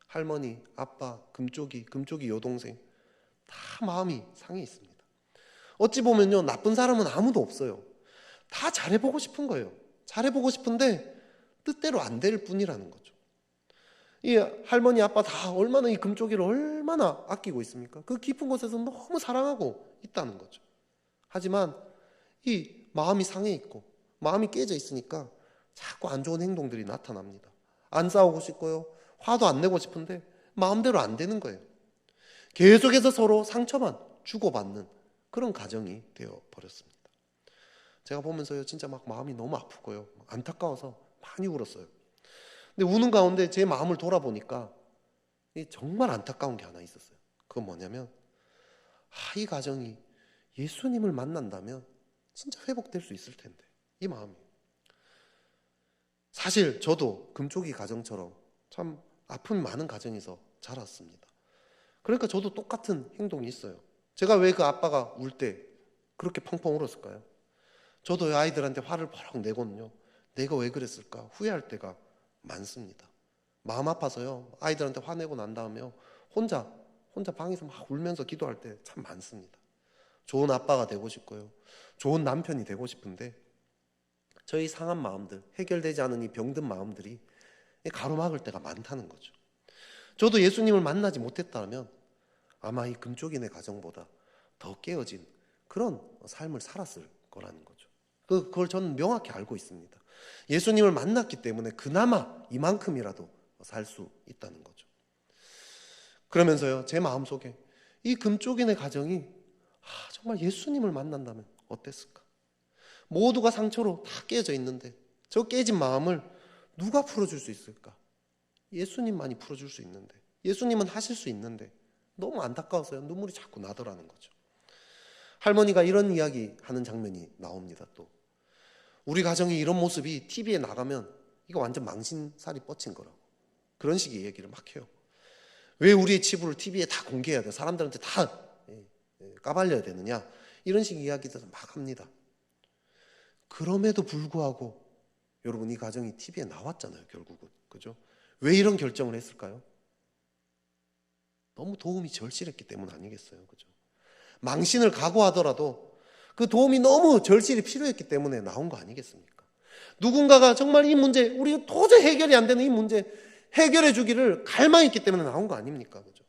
할머니, 아빠, 금쪽이 여동생 다 마음이 상해 있습니다. 어찌 보면요 나쁜 사람은 아무도 없어요. 다 잘해보고 싶은 거예요. 잘해보고 싶은데 뜻대로 안 될 뿐이라는 거죠. 이 할머니, 아빠 다 얼마나 이 금쪽이를 얼마나 아끼고 있습니까? 그 깊은 곳에서 너무 사랑하고 있다는 거죠. 하지만 이 마음이 상해 있고 마음이 깨져 있으니까 자꾸 안 좋은 행동들이 나타납니다. 안 싸우고 싶고요, 화도 안 내고 싶은데 마음대로 안 되는 거예요. 계속해서 서로 상처만 주고받는 그런 가정이 되어 버렸습니다. 제가 보면서요 진짜 막 마음이 너무 아프고요, 안타까워서 많이 울었어요. 근데 우는 가운데 제 마음을 돌아보니까 정말 안타까운 게 하나 있었어요. 그건 뭐냐면 이 가정이 예수님을 만난다면 진짜 회복될 수 있을 텐데, 이 마음이. 사실 저도 금쪽이 가정처럼 참 아픔이 많은 가정에서 자랐습니다. 그러니까 저도 똑같은 행동이 있어요. 제가 왜 그 아빠가 울 때 그렇게 펑펑 울었을까요? 저도 아이들한테 화를 버럭 내고는요, 내가 왜 그랬을까 후회할 때가 많습니다. 마음 아파서요 아이들한테 화내고 난 다음에 혼자 방에서 막 울면서 기도할 때 참 많습니다. 좋은 아빠가 되고 싶고요, 좋은 남편이 되고 싶은데 저희 상한 마음들, 해결되지 않은 이 병든 마음들이 가로막을 때가 많다는 거죠. 저도 예수님을 만나지 못했다면 아마 이 금쪽이네 가정보다 더 깨어진 그런 삶을 살았을 거라는 거죠. 그걸 저는 명확히 알고 있습니다. 예수님을 만났기 때문에 그나마 이만큼이라도 살 수 있다는 거죠. 그러면서요 제 마음속에 이 금쪽이네 가정이 정말 예수님을 만난다면 어땠을까? 모두가 상처로 다 깨져 있는데 저 깨진 마음을 누가 풀어줄 수 있을까? 예수님만이 풀어줄 수 있는데, 예수님은 하실 수 있는데 너무 안타까워서요 눈물이 자꾸 나더라는 거죠. 할머니가 이런 이야기 하는 장면이 나옵니다. 또 우리 가정이 이런 모습이 TV에 나가면 이거 완전 망신살이 뻗친 거라고, 그런 식의 얘기를 막 해요. 왜 우리의 치부를 TV에 다 공개해야 돼? 사람들한테 다 까발려야 되느냐? 이런 식의 이야기들 막 합니다. 그럼에도 불구하고 여러분 이 가정이 TV에 나왔잖아요. 결국은. 그죠? 왜 이런 결정을 했을까요? 너무 도움이 절실했기 때문 아니겠어요? 그죠? 망신을 각오하더라도 그 도움이 너무 절실히 필요했기 때문에 나온 거 아니겠습니까? 누군가가 정말 이 문제, 우리가 도저히 해결이 안 되는 이 문제 해결해 주기를 갈망했기 때문에 나온 거 아닙니까? 그죠?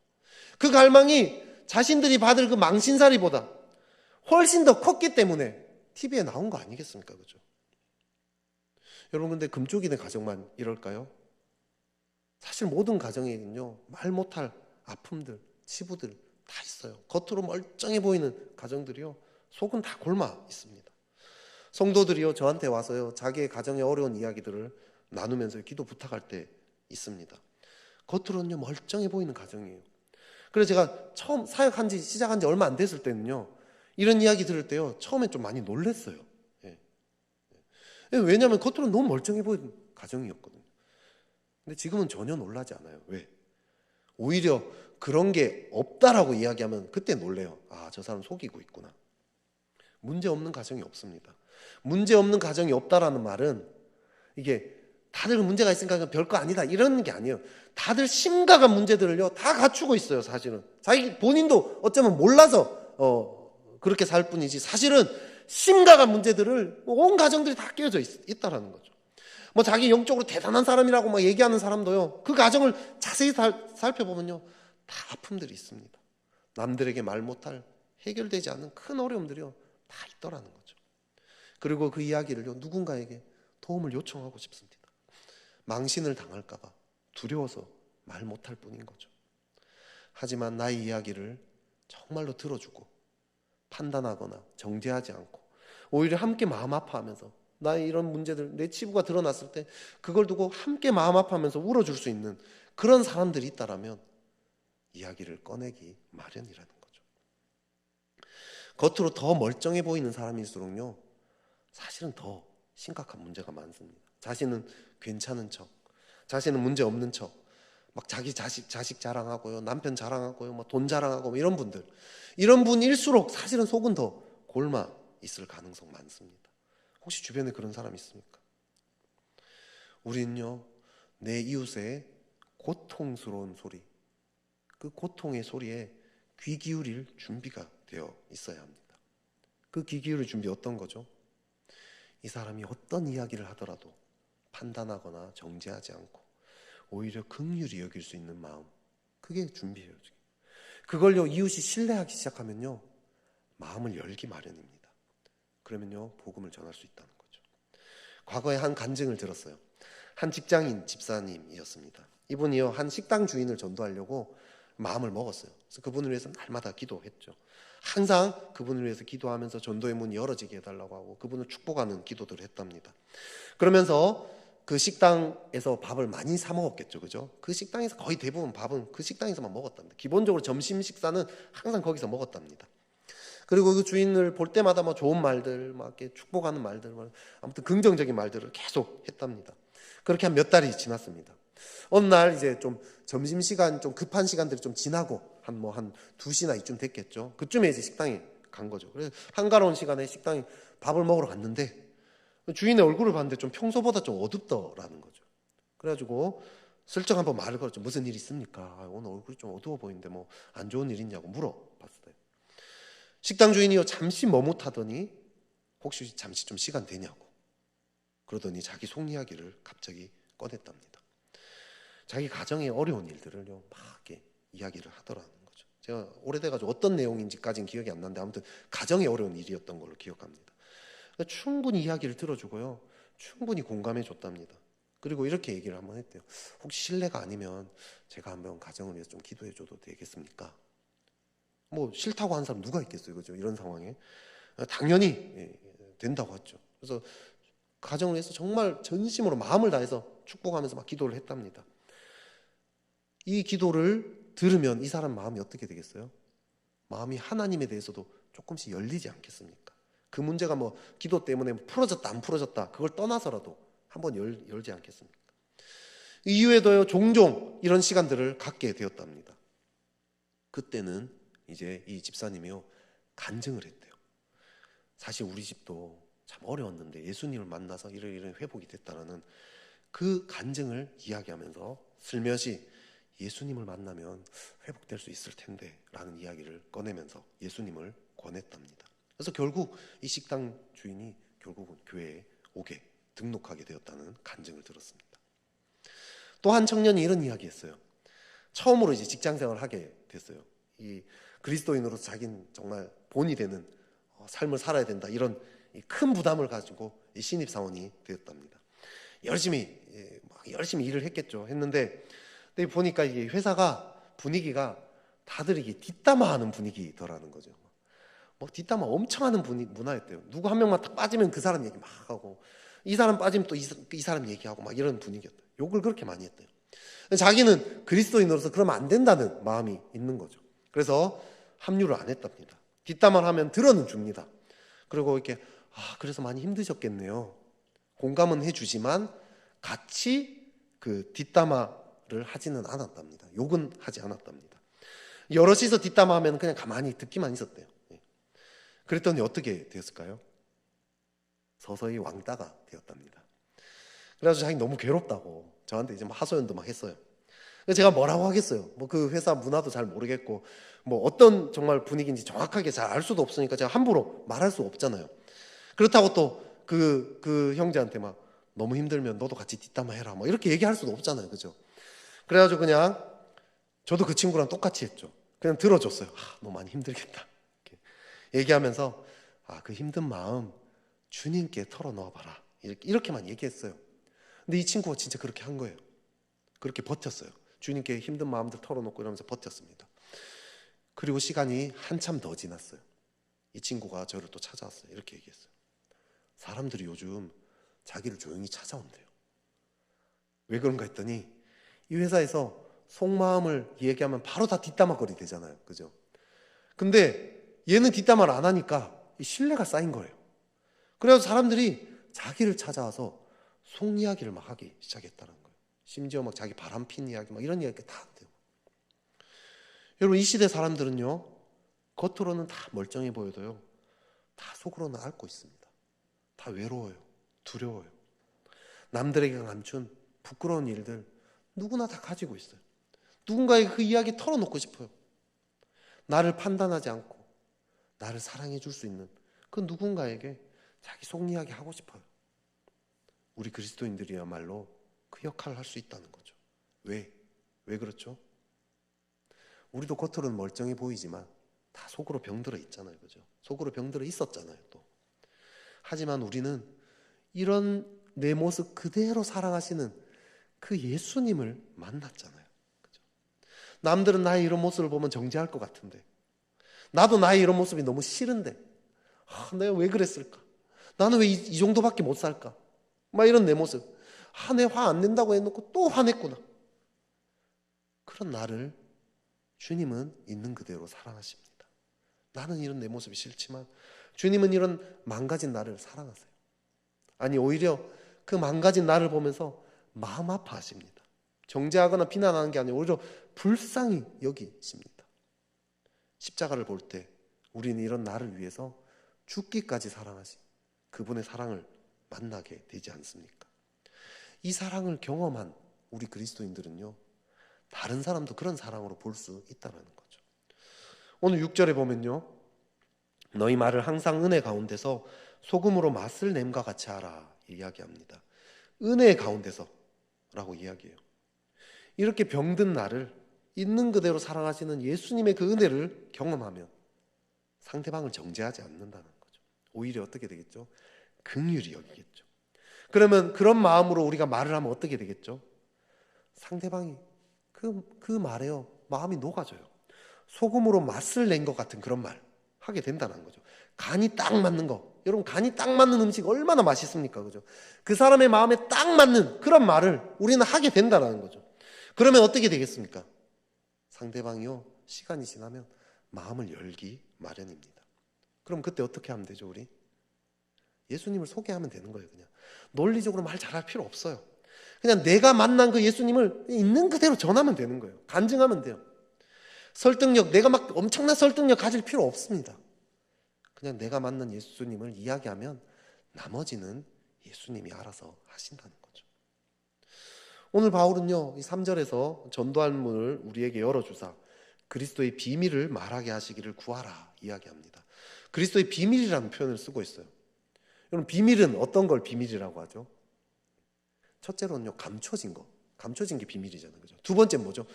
그 갈망이 자신들이 받을 그 망신살이보다 훨씬 더 컸기 때문에 TV에 나온 거 아니겠습니까? 그죠? 여러분, 근데 금쪽이네 가정만 이럴까요? 사실 모든 가정에는요 말 못할 아픔들, 치부들 다 있어요. 겉으로 멀쩡해 보이는 가정들이요 속은 다 골마 있습니다. 성도들이요 저한테 와서요 자기의 가정의 어려운 이야기들을 나누면서 기도 부탁할 때 있습니다. 겉으로는요 멀쩡해 보이는 가정이에요. 그래서 제가 처음 사역한 지 시작한 지 얼마 안 됐을 때는요 이런 이야기 들을 때요 처음에 좀 많이 놀랐어요. 왜냐하면 겉으로는 너무 멀쩡해 보이는 가정이었거든요. 근데 지금은 전혀 놀라지 않아요. 왜? 오히려 그런 게 없다라고 이야기하면 그때 놀래요. 아, 저 사람 속이고 있구나. 문제 없는 가정이 없습니다. 문제 없는 가정이 없다라는 말은 이게 다들 문제가 있으니까 그냥 별거 아니다 이런 게 아니에요. 다들 심각한 문제들을요 다 갖추고 있어요. 사실은 자기 본인도 어쩌면 몰라서 그렇게 살 뿐이지 사실은 심각한 문제들을 온 가정들이 다 끼어져 있다라는 거죠. 뭐 자기 영적으로 대단한 사람이라고 막 얘기하는 사람도요 그 가정을 자세히 살펴보면요 다 아픔들이 있습니다. 남들에게 말 못할 해결되지 않는 큰 어려움들이요 다 있더라는 거죠. 그리고 그 이야기를요 누군가에게 도움을 요청하고 싶습니다. 망신을 당할까 봐 두려워서 말 못할 뿐인 거죠. 하지만 나의 이야기를 정말로 들어주고 판단하거나 정죄하지 않고 오히려 함께 마음 아파하면서 나의 이런 문제들, 내 치부가 드러났을 때 그걸 두고 함께 마음 아파하면서 울어줄 수 있는 그런 사람들이 있다라면 이야기를 꺼내기 마련이라는 거죠. 겉으로 더 멀쩡해 보이는 사람일수록요 사실은 더 심각한 문제가 많습니다. 자신은 괜찮은 척, 자신은 문제 없는 척, 막 자기 자식 자랑하고요, 남편 자랑하고요, 뭐 돈 자랑하고 뭐 이런 분일수록 사실은 속은 더 골마 있을 가능성 많습니다. 혹시 주변에 그런 사람 있습니까? 우리는요 내 이웃의 고통스러운 소리, 그 고통의 소리에 귀 기울일 준비가 되어 있어야 합니다. 그 귀 기울일 준비 어떤 거죠? 이 사람이 어떤 이야기를 하더라도 판단하거나 정죄하지 않고 오히려 긍휼히 여길 수 있는 마음, 그게 준비예요. 그걸요 이웃이 신뢰하기 시작하면요 마음을 열기 마련입니다. 그러면요 복음을 전할 수 있다는 거죠. 과거에 한 간증을 들었어요. 한 직장인 집사님이었습니다. 이분이요 한 식당 주인을 전도하려고 마음을 먹었어요. 그래서 그분을 위해서 날마다 기도했죠. 항상 그분을 위해서 기도하면서 전도의 문이 열어지게 해달라고 하고 그분을 축복하는 기도들을 했답니다. 그러면서 그 식당에서 밥을 많이 사 먹었겠죠, 그죠? 그 식당에서 거의 대부분 밥은 그 식당에서만 먹었답니다. 기본적으로 점심 식사는 항상 거기서 먹었답니다. 그리고 그 주인을 볼 때마다 뭐 좋은 말들, 막 이렇게 축복하는 말들, 아무튼 긍정적인 말들을 계속 했답니다. 그렇게 한 몇 달이 지났습니다. 어느 날 이제 좀 점심시간 좀 급한 시간들이 좀 지나고 한 2시나 이쯤 됐겠죠. 그쯤에 이제 식당에 간 거죠. 그래서 한가로운 시간에 식당에 밥을 먹으러 갔는데 주인의 얼굴을 봤는데 좀 평소보다 좀 어둡더라는 거죠. 그래가지고 슬쩍 한번 말을 걸었죠. 무슨 일 있습니까? 오늘 얼굴이 좀 어두워 보이는데 뭐 안 좋은 일 있냐고 물어봤어요. 식당 주인이요 잠시 머뭇하더니 혹시 잠시 좀 시간 되냐고 그러더니 자기 속 이야기를 갑자기 꺼냈답니다. 자기 가정의 어려운 일들을요 막 이렇게 이야기를 하더라는 거죠. 제가 오래돼가지고 어떤 내용인지까지는 기억이 안 나는데 아무튼 가정의 어려운 일이었던 걸로 기억합니다. 그러니까 충분히 이야기를 들어주고요 충분히 공감해 줬답니다. 그리고 이렇게 얘기를 한번 했대요. 혹시 실례가 아니면 제가 한번 가정을 위해서 좀 기도해 줘도 되겠습니까? 뭐 싫다고 하는 사람 누가 있겠어요, 그죠? 이런 상황에 당연히 된다고 했죠. 그래서 가정을 위해서 정말 전심으로 마음을 다해서 축복하면서 막 기도를 했답니다. 이 기도를 들으면 이 사람 마음이 어떻게 되겠어요? 마음이 하나님에 대해서도 조금씩 열리지 않겠습니까? 그 문제가 뭐 기도 때문에 풀어졌다 안 풀어졌다 그걸 떠나서라도 한번 열지 않겠습니까? 이후에도요 종종 이런 시간들을 갖게 되었답니다. 그때는 이제 이 집사님이요 간증을 했대요. 사실 우리 집도 참 어려웠는데 예수님을 만나서 이런 회복이 됐다는 그 간증을 이야기하면서 슬며시 예수님을 만나면 회복될 수 있을 텐데 라는 이야기를 꺼내면서 예수님을 권했답니다. 그래서 결국 이 식당 주인이 결국은 교회에 오게 등록하게 되었다는 간증을 들었습니다. 또 한 청년이 이런 이야기 했어요. 처음으로 이제 직장생활을 하게 됐어요. 이 그리스도인으로서 자기는 정말 본이 되는 삶을 살아야 된다 이런 큰 부담을 가지고 이 신입사원이 되었답니다. 열심히 일을 했겠죠. 했는데 근데 보니까 이게 회사가 분위기가 다들 이게 뒷담화하는 분위기더라는 거죠. 뭐 뒷담화 엄청 하는 문화였대요. 누구 한 명만 딱 빠지면 그 사람 얘기 막 하고 이 사람 빠지면 또 이 사람 얘기하고 막 이런 분위기였대요. 욕을 그렇게 많이 했대요. 자기는 그리스도인으로서 그러면 안 된다는 마음이 있는 거죠. 그래서 합류를 안 했답니다. 뒷담화를 하면 들어는 줍니다. 그리고 이렇게 그래서 많이 힘드셨겠네요. 공감은 해주지만 같이 그 뒷담화를 하지는 않았답니다. 욕은 하지 않았답니다. 여럿이서 뒷담화하면 그냥 가만히 듣기만 있었대요. 그랬더니 어떻게 되었을까요? 서서히 왕따가 되었답니다. 그래서 자기 너무 괴롭다고 저한테 이제 하소연도 막 했어요. 제가 뭐라고 하겠어요? 뭐 그 회사 문화도 잘 모르겠고 뭐 어떤 정말 분위기인지 정확하게 잘 알 수도 없으니까 제가 함부로 말할 수 없잖아요. 그렇다고 또 그 형제한테 막 너무 힘들면 너도 같이 뒷담화 해라 뭐 이렇게 얘기할 수도 없잖아요. 그죠? 그래가지고 그냥 저도 그 친구랑 똑같이 했죠. 그냥 들어줬어요. 너무 많이 힘들겠다 이렇게 얘기하면서 그 힘든 마음 주님께 털어놓아봐라 이렇게만 얘기했어요. 근데 이 친구가 진짜 그렇게 한 거예요. 그렇게 버텼어요. 주님께 힘든 마음들 털어놓고 이러면서 버텼습니다. 그리고 시간이 한참 더 지났어요. 이 친구가 저를 또 찾아왔어요. 이렇게 얘기했어요. 사람들이 요즘 자기를 조용히 찾아온대요. 왜 그런가 했더니 이 회사에서 속마음을 얘기하면 바로 다 뒷담화거리 되잖아요. 그죠? 근데 얘는 뒷담화를 안 하니까 신뢰가 쌓인 거예요. 그래서 사람들이 자기를 찾아와서 속 이야기를 막 하기 시작했다는 거예요. 심지어 막 자기 바람핀 이야기 막 이런 이야기가 다 한대요. 여러분, 이 시대 사람들은요, 겉으로는 다 멀쩡해 보여도요, 다 속으로는 앓고 있습니다. 다 외로워요. 두려워요. 남들에게 감춘 부끄러운 일들 누구나 다 가지고 있어요. 누군가에게 그 이야기 털어놓고 싶어요. 나를 판단하지 않고 나를 사랑해 줄 수 있는 그 누군가에게 자기 속 이야기 하고 싶어요. 우리 그리스도인들이야말로 그 역할을 할 수 있다는 거죠. 왜 그렇죠? 우리도 겉으로는 멀쩡해 보이지만 다 속으로 병들어 있잖아요. 그죠? 속으로 병들어 있었잖아요. 또 하지만 우리는 이런 내 모습 그대로 사랑하시는 그 예수님을 만났잖아요. 그죠? 남들은 나의 이런 모습을 보면 정죄할 것 같은데, 나도 나의 이런 모습이 너무 싫은데, 내가 왜 그랬을까? 나는 왜 이 정도밖에 못 살까? 막 이런 내 모습. 내 화 안 낸다고 해놓고 또 화냈구나. 그런 나를 주님은 있는 그대로 사랑하십니다. 나는 이런 내 모습이 싫지만 주님은 이런 망가진 나를 사랑하세요. 아니, 오히려 그 망가진 나를 보면서 마음 아파하십니다. 정죄하거나 비난하는 게 아니라 오히려 불쌍히 여기십니다. 십자가를 볼 때 우리는 이런 나를 위해서 죽기까지 사랑하신 그분의 사랑을 만나게 되지 않습니까? 이 사랑을 경험한 우리 그리스도인들은요, 다른 사람도 그런 사랑으로 볼 수 있다는 거죠. 오늘 6절에 보면요, 너희 말을 항상 은혜 가운데서 소금으로 맛을 냄과 같이 하라 이야기합니다. 은혜 가운데서 라고 이야기해요. 이렇게 병든 나를 있는 그대로 사랑하시는 예수님의 그 은혜를 경험하면 상대방을 정죄하지 않는다는 거죠. 오히려 어떻게 되겠죠? 긍휼히 여기겠죠. 그러면 그런 마음으로 우리가 말을 하면 어떻게 되겠죠? 상대방이 그 말에요, 마음이 녹아져요. 소금으로 맛을 낸 것 같은 그런 말 하게 된다는 거죠. 간이 딱 맞는 거. 여러분, 간이 딱 맞는 음식 얼마나 맛있습니까? 그죠? 그 사람의 마음에 딱 맞는 그런 말을 우리는 하게 된다는 거죠. 그러면 어떻게 되겠습니까? 상대방이요, 시간이 지나면 마음을 열기 마련입니다. 그럼 그때 어떻게 하면 되죠, 우리? 예수님을 소개하면 되는 거예요. 그냥 논리적으로 말 잘할 필요 없어요. 그냥 내가 만난 그 예수님을 있는 그대로 전하면 되는 거예요. 간증하면 돼요. 설득력, 내가 막 엄청난 설득력 가질 필요 없습니다. 그냥 내가 만난 예수님을 이야기하면 나머지는 예수님이 알아서 하신다는 거죠. 오늘 바울은요, 이 3절에서 전도할 문을 우리에게 열어주사 그리스도의 비밀을 말하게 하시기를 구하라 이야기합니다. 그리스도의 비밀이라는 표현을 쓰고 있어요. 여러분, 비밀은 어떤 걸 비밀이라고 하죠? 첫째로는요, 감춰진 거. 감춰진 게 비밀이잖아요. 그죠? 두 번째 뭐죠?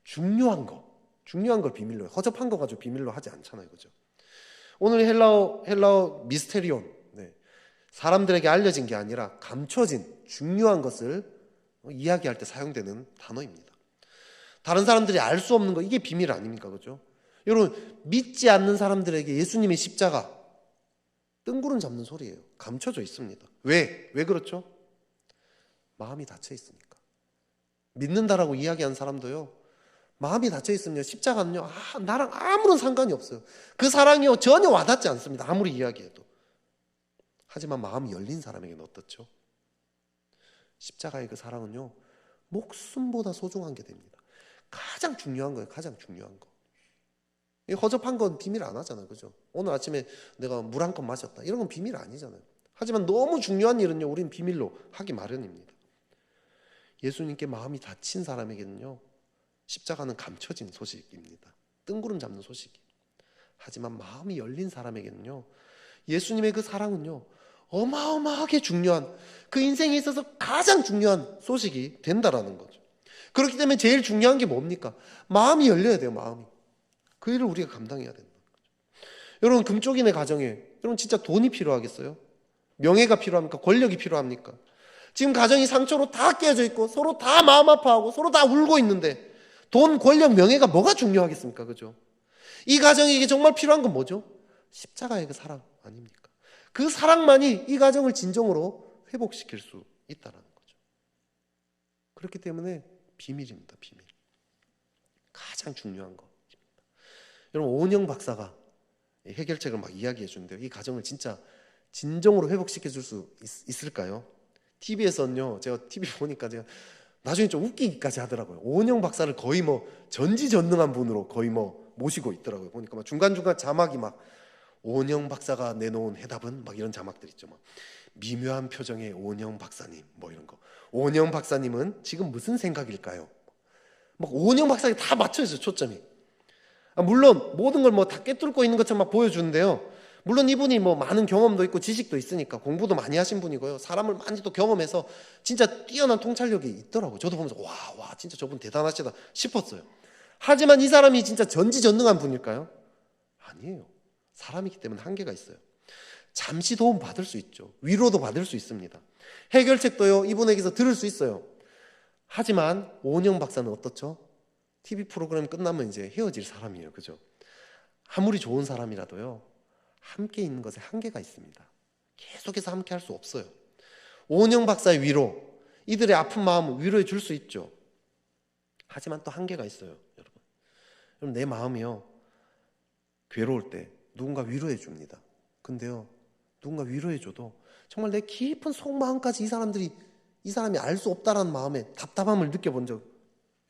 중요한 거. 중요한 걸 비밀로 해요. 허접한 거 가지고 비밀로 하지 않잖아요. 그죠? 오늘 헬라어 미스테리온. 네. 사람들에게 알려진 게 아니라 감춰진 중요한 것을 이야기할 때 사용되는 단어입니다. 다른 사람들이 알 수 없는 거, 이게 비밀 아닙니까? 그죠? 여러분, 믿지 않는 사람들에게 예수님의 십자가 뜬구름 잡는 소리예요. 감춰져 있습니다. 왜 그렇죠? 마음이 닫혀 있으니까. 믿는다라고 이야기한 사람도요, 마음이 닫혀 있으면 십자가는요, 나랑 아무런 상관이 없어요. 그 사랑이요, 전혀 와닿지 않습니다. 아무리 이야기해도. 하지만 마음이 열린 사람에게는 어떻죠? 십자가의 그 사랑은요, 목숨보다 소중한 게 됩니다. 가장 중요한 거예요. 가장 중요한 거. 이 허접한 건 비밀 안 하잖아요. 그죠? 오늘 아침에 내가 물 한 컵 마셨다, 이런 건 비밀 아니잖아요. 하지만 너무 중요한 일은요, 우린 비밀로 하기 마련입니다. 예수님께 마음이 닫힌 사람에게는요, 십자가는 감춰진 소식입니다. 뜬구름 잡는 소식이. 하지만 마음이 열린 사람에게는요, 예수님의 그 사랑은요, 어마어마하게 중요한, 그 인생에 있어서 가장 중요한 소식이 된다라는 거죠. 그렇기 때문에 제일 중요한 게 뭡니까? 마음이 열려야 돼요. 마음이. 그 일을 우리가 감당해야 된다는 거죠. 여러분, 금쪽이네 가정에 여러분 진짜 돈이 필요하겠어요? 명예가 필요합니까? 권력이 필요합니까? 지금 가정이 상처로 다 깨져 있고 서로 다 마음 아파하고 서로 다 울고 있는데 돈, 권력, 명예가 뭐가 중요하겠습니까? 그죠? 이 가정에게 정말 필요한 건 뭐죠? 십자가의 그 사랑 아닙니까? 그 사랑만이 이 가정을 진정으로 회복시킬 수 있다는 거죠. 그렇기 때문에 비밀입니다. 비밀. 가장 중요한 거. 여러분, 오은영 박사가 해결책을 막 이야기해 주는데요, 이 가정을 진짜 진정으로 회복시켜 줄 수 있을까요? TV에서는요, 제가 TV 보니까 제가 나중에 좀 웃기기까지 하더라고요. 오은영 박사를 거의 뭐 전지전능한 분으로 거의 뭐 모시고 있더라고요. 보니까 막 중간중간 자막이 막 오은영 박사가 내놓은 해답은 막 이런 자막들 있죠. 막 미묘한 표정의 오은영 박사님 뭐 이런 거. 오은영 박사님은 지금 무슨 생각일까요? 막 오은영 박사에게 다 맞춰져요, 초점이. 물론 모든 걸 뭐 다 꿰뚫고 있는 것처럼 막 보여주는데요, 물론 이분이 뭐 많은 경험도 있고 지식도 있으니까 공부도 많이 하신 분이고요, 사람을 많이 또 경험해서 진짜 뛰어난 통찰력이 있더라고요. 저도 보면서 와 진짜 저분 대단하시다 싶었어요. 하지만 이 사람이 진짜 전지전능한 분일까요? 아니에요. 사람이기 때문에 한계가 있어요. 잠시 도움 받을 수 있죠. 위로도 받을 수 있습니다. 해결책도요, 이분에게서 들을 수 있어요. 하지만 오은영 박사는 어떻죠? TV 프로그램 끝나면 이제 헤어질 사람이에요. 그죠? 아무리 좋은 사람이라도요, 함께 있는 것에 한계가 있습니다. 계속해서 함께 할 수 없어요. 오은영 박사의 위로, 이들의 아픈 마음을 위로해 줄 수 있죠. 하지만 또 한계가 있어요. 여러분, 내 마음이요, 괴로울 때 누군가 위로해 줍니다. 근데요, 누군가 위로해 줘도 정말 내 깊은 속마음까지 이 사람이 알 수 없다라는 마음에 답답함을 느껴본 적,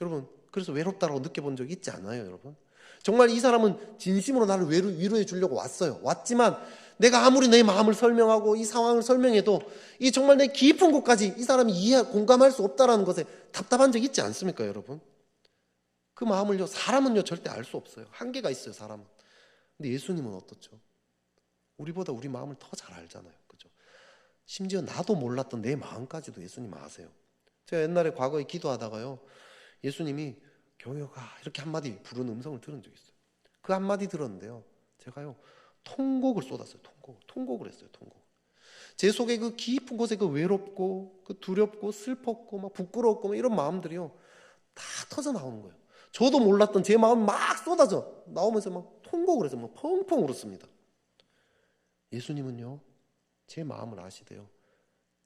여러분, 그래서 외롭다라고 느껴본 적 있지 않아요? 여러분, 정말 이 사람은 진심으로 나를 위로해 주려고 왔어요. 왔지만 내가 아무리 내 마음을 설명하고 이 상황을 설명해도 이 정말 내 깊은 곳까지 이 사람이 공감할 수 없다라는 것에 답답한 적 있지 않습니까? 여러분, 그 마음을요, 사람은요 절대 알 수 없어요. 한계가 있어요, 사람은. 근데 예수님은 어떻죠? 우리보다 우리 마음을 더 잘 알잖아요. 그죠? 심지어 나도 몰랐던 내 마음까지도 예수님 아세요. 제가 옛날에 과거에 기도하다가요, 예수님이 경효가 이렇게 한마디 부르는 음성을 들은 적이 있어요. 그 한마디 들었는데요, 제가요 통곡을 쏟았어요. 통곡을 했어요. 제 속에 그 깊은 곳에 그 외롭고 그 두렵고 슬펐고 막 부끄러웠고 막 이런 마음들이요 다 터져 나오는 거예요. 저도 몰랐던 제 마음이 막 쏟아져 나오면서 막 통곡을 해서 막 펑펑 울었습니다. 예수님은요, 제 마음을 아시대요.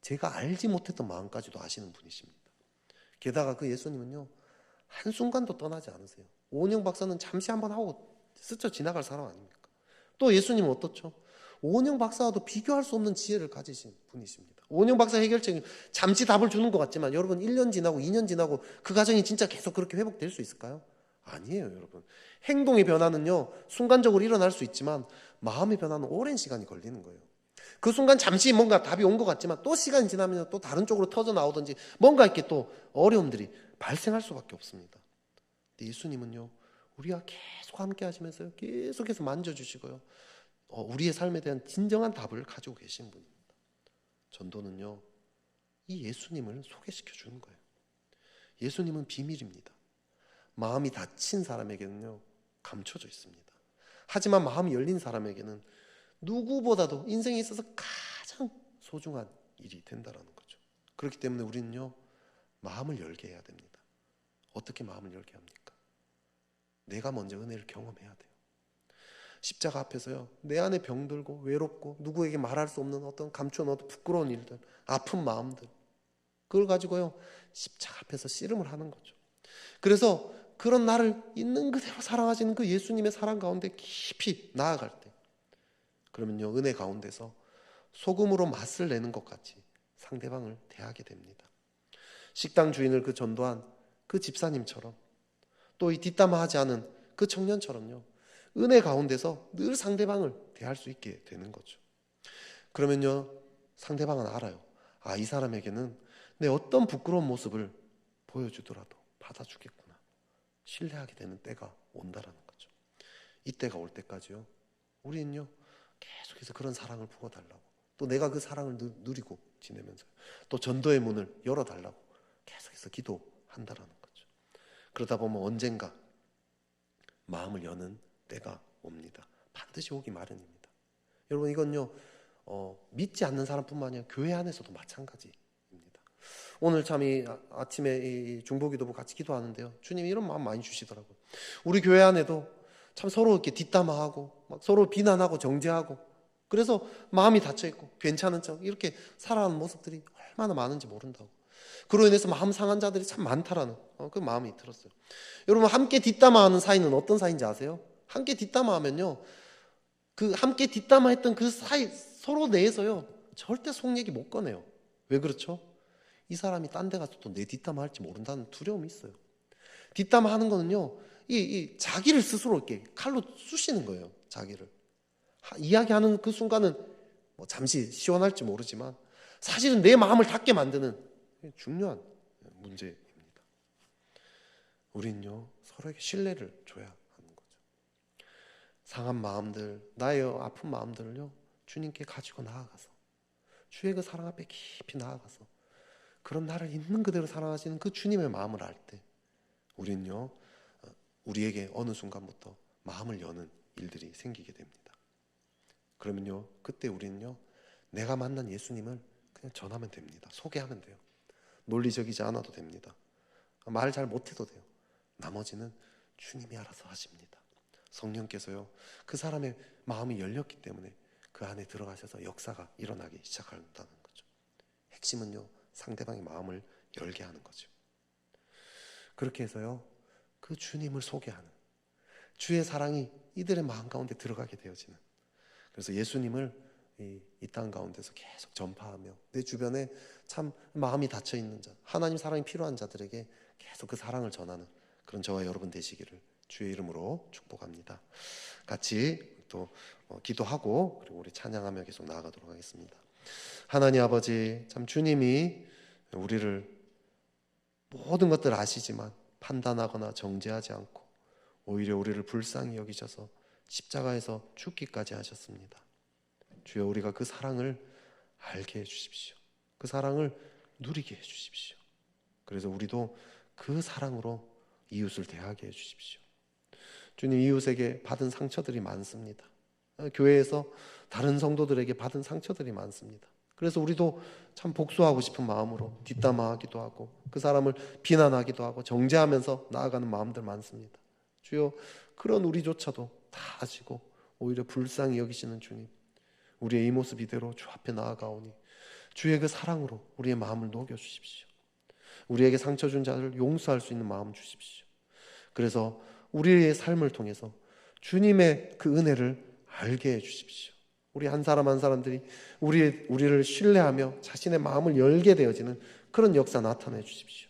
제가 알지 못했던 마음까지도 아시는 분이십니다. 게다가 그 예수님은요, 한순간도 떠나지 않으세요. 오은영 박사는 잠시 한번 하고 스쳐 지나갈 사람 아닙니까? 또 예수님은 어떻죠? 오은영 박사와도 비교할 수 없는 지혜를 가지신 분이십니다. 오은영 박사 해결책이 잠시 답을 주는 것 같지만 여러분, 1년 지나고 2년 지나고 그 가정이 진짜 계속 그렇게 회복될 수 있을까요? 아니에요. 여러분, 행동의 변화는요 순간적으로 일어날 수 있지만 마음의 변화는 오랜 시간이 걸리는 거예요. 그 순간 잠시 뭔가 답이 온 것 같지만 또 시간이 지나면 또 다른 쪽으로 터져 나오든지 뭔가 이렇게 또 어려움들이 발생할 수밖에 없습니다. 근데 예수님은요, 우리가 계속 함께 하시면서요, 계속해서 만져주시고요, 우리의 삶에 대한 진정한 답을 가지고 계신 분입니다. 전도는요, 이 예수님을 소개시켜 주는 거예요. 예수님은 비밀입니다. 마음이 닫힌 사람에게는요 감춰져 있습니다. 하지만 마음이 열린 사람에게는 누구보다도 인생에 있어서 가장 소중한 일이 된다는 거죠. 그렇기 때문에 우리는요, 마음을 열게 해야 됩니다. 어떻게 마음을 열게 합니까? 내가 먼저 은혜를 경험해야 돼요. 십자가 앞에서요, 내 안에 병들고 외롭고 누구에게 말할 수 없는 어떤 감추어놓은 어떤 부끄러운 일들, 아픈 마음들, 그걸 가지고요 십자가 앞에서 씨름을 하는 거죠. 그래서 그런 나를 있는 그대로 사랑하시는 그 예수님의 사랑 가운데 깊이 나아갈 때, 그러면요, 은혜 가운데서 소금으로 맛을 내는 것 같이 상대방을 대하게 됩니다. 식당 주인을 그 전도한 그 집사님처럼, 또 이 뒷담화하지 않은 그 청년처럼요, 은혜 가운데서 늘 상대방을 대할 수 있게 되는 거죠. 그러면요, 상대방은 알아요. 아, 이 사람에게는 내 어떤 부끄러운 모습을 보여주더라도 받아주겠구나, 신뢰하게 되는 때가 온다라는 거죠. 이 때가 올 때까지요, 우리는요 계속해서 그런 사랑을 부어달라고, 또 내가 그 사랑을 누리고 지내면서 또 전도의 문을 열어달라고 계속해서 기도한다라는 거죠. 그러다 보면 언젠가 마음을 여는 때가 옵니다. 반드시 오기 마련입니다. 여러분, 이건요 믿지 않는 사람뿐만 아니라 교회 안에서도 마찬가지입니다. 오늘 참 아침에 이 중보기도부 같이 기도하는데요, 주님이 이런 마음 많이 주시더라고요. 우리 교회 안에도 참 서로 이렇게 뒷담화하고 막 서로 비난하고 정죄하고, 그래서 마음이 닫혀있고 괜찮은 척 이렇게 살아가는 모습들이 얼마나 많은지 모른다고. 그로 인해서 마음 상한 자들이 참 많다라는 그 마음이 들었어요. 여러분, 함께 뒷담화하는 사이는 어떤 사이인지 아세요? 함께 뒷담화하면요, 그 함께 뒷담화했던 그 사이 서로 내에서요 절대 속 얘기 못 꺼내요. 왜 그렇죠? 이 사람이 딴 데 가서 또 내 뒷담화 할지 모른다는 두려움이 있어요. 뒷담화 하는 거는요, 이 자기를 스스로 이렇게 칼로 쑤시는 거예요. 자기를 이야기하는 그 순간은 뭐 잠시 시원할지 모르지만 사실은 내 마음을 닫게 만드는 중요한 문제입니다. 우린요 서로에게 신뢰를 줘야 하는 거죠. 상한 마음들, 나의 아픈 마음들을요 주님께 가지고 나아가서 주의 그 사랑 앞에 깊이 나아가서, 그럼 나를 있는 그대로 사랑하시는 그 주님의 마음을 알 때 우린요 우리에게 어느 순간부터 마음을 여는 일들이 생기게 됩니다. 그러면요 그때 우리는요 내가 만난 예수님을 그냥 전하면 됩니다. 소개하면 돼요. 논리적이지 않아도 됩니다. 말 잘 못해도 돼요. 나머지는 주님이 알아서 하십니다. 성령께서요 그 사람의 마음이 열렸기 때문에 그 안에 들어가셔서 역사가 일어나기 시작한다는 거죠. 핵심은요 상대방의 마음을 열게 하는 거죠. 그렇게 해서요 그 주님을 소개하는, 주의 사랑이 이들의 마음 가운데 들어가게 되어지는, 그래서 예수님을 이 땅 가운데서 계속 전파하며 내 주변에 참 마음이 닫혀있는 자, 하나님 사랑이 필요한 자들에게 계속 그 사랑을 전하는 그런 저와 여러분 되시기를 주의 이름으로 축복합니다. 같이 또 기도하고 그리고 우리 찬양하며 계속 나아가도록 하겠습니다. 하나님 아버지, 참 주님이 우리를 모든 것들 아시지만 판단하거나 정죄하지 않고 오히려 우리를 불쌍히 여기셔서 십자가에서 죽기까지 하셨습니다. 주여, 우리가 그 사랑을 알게 해주십시오. 그 사랑을 누리게 해주십시오. 그래서 우리도 그 사랑으로 이웃을 대하게 해주십시오. 주님, 이웃에게 받은 상처들이 많습니다. 교회에서 다른 성도들에게 받은 상처들이 많습니다. 그래서 우리도 참 복수하고 싶은 마음으로 뒷담화하기도 하고 그 사람을 비난하기도 하고 정죄하면서 나아가는 마음들 많습니다. 주여, 그런 우리조차도 다 아시고 오히려 불쌍히 여기시는 주님, 우리의 이 모습 이대로 주 앞에 나아가오니 주의 그 사랑으로 우리의 마음을 녹여주십시오. 우리에게 상처 준 자를 용서할 수 있는 마음 주십시오. 그래서 우리의 삶을 통해서 주님의 그 은혜를 알게 해주십시오. 우리 한 사람 한 사람들이 우리를 신뢰하며 자신의 마음을 열게 되어지는 그런 역사 나타내 주십시오.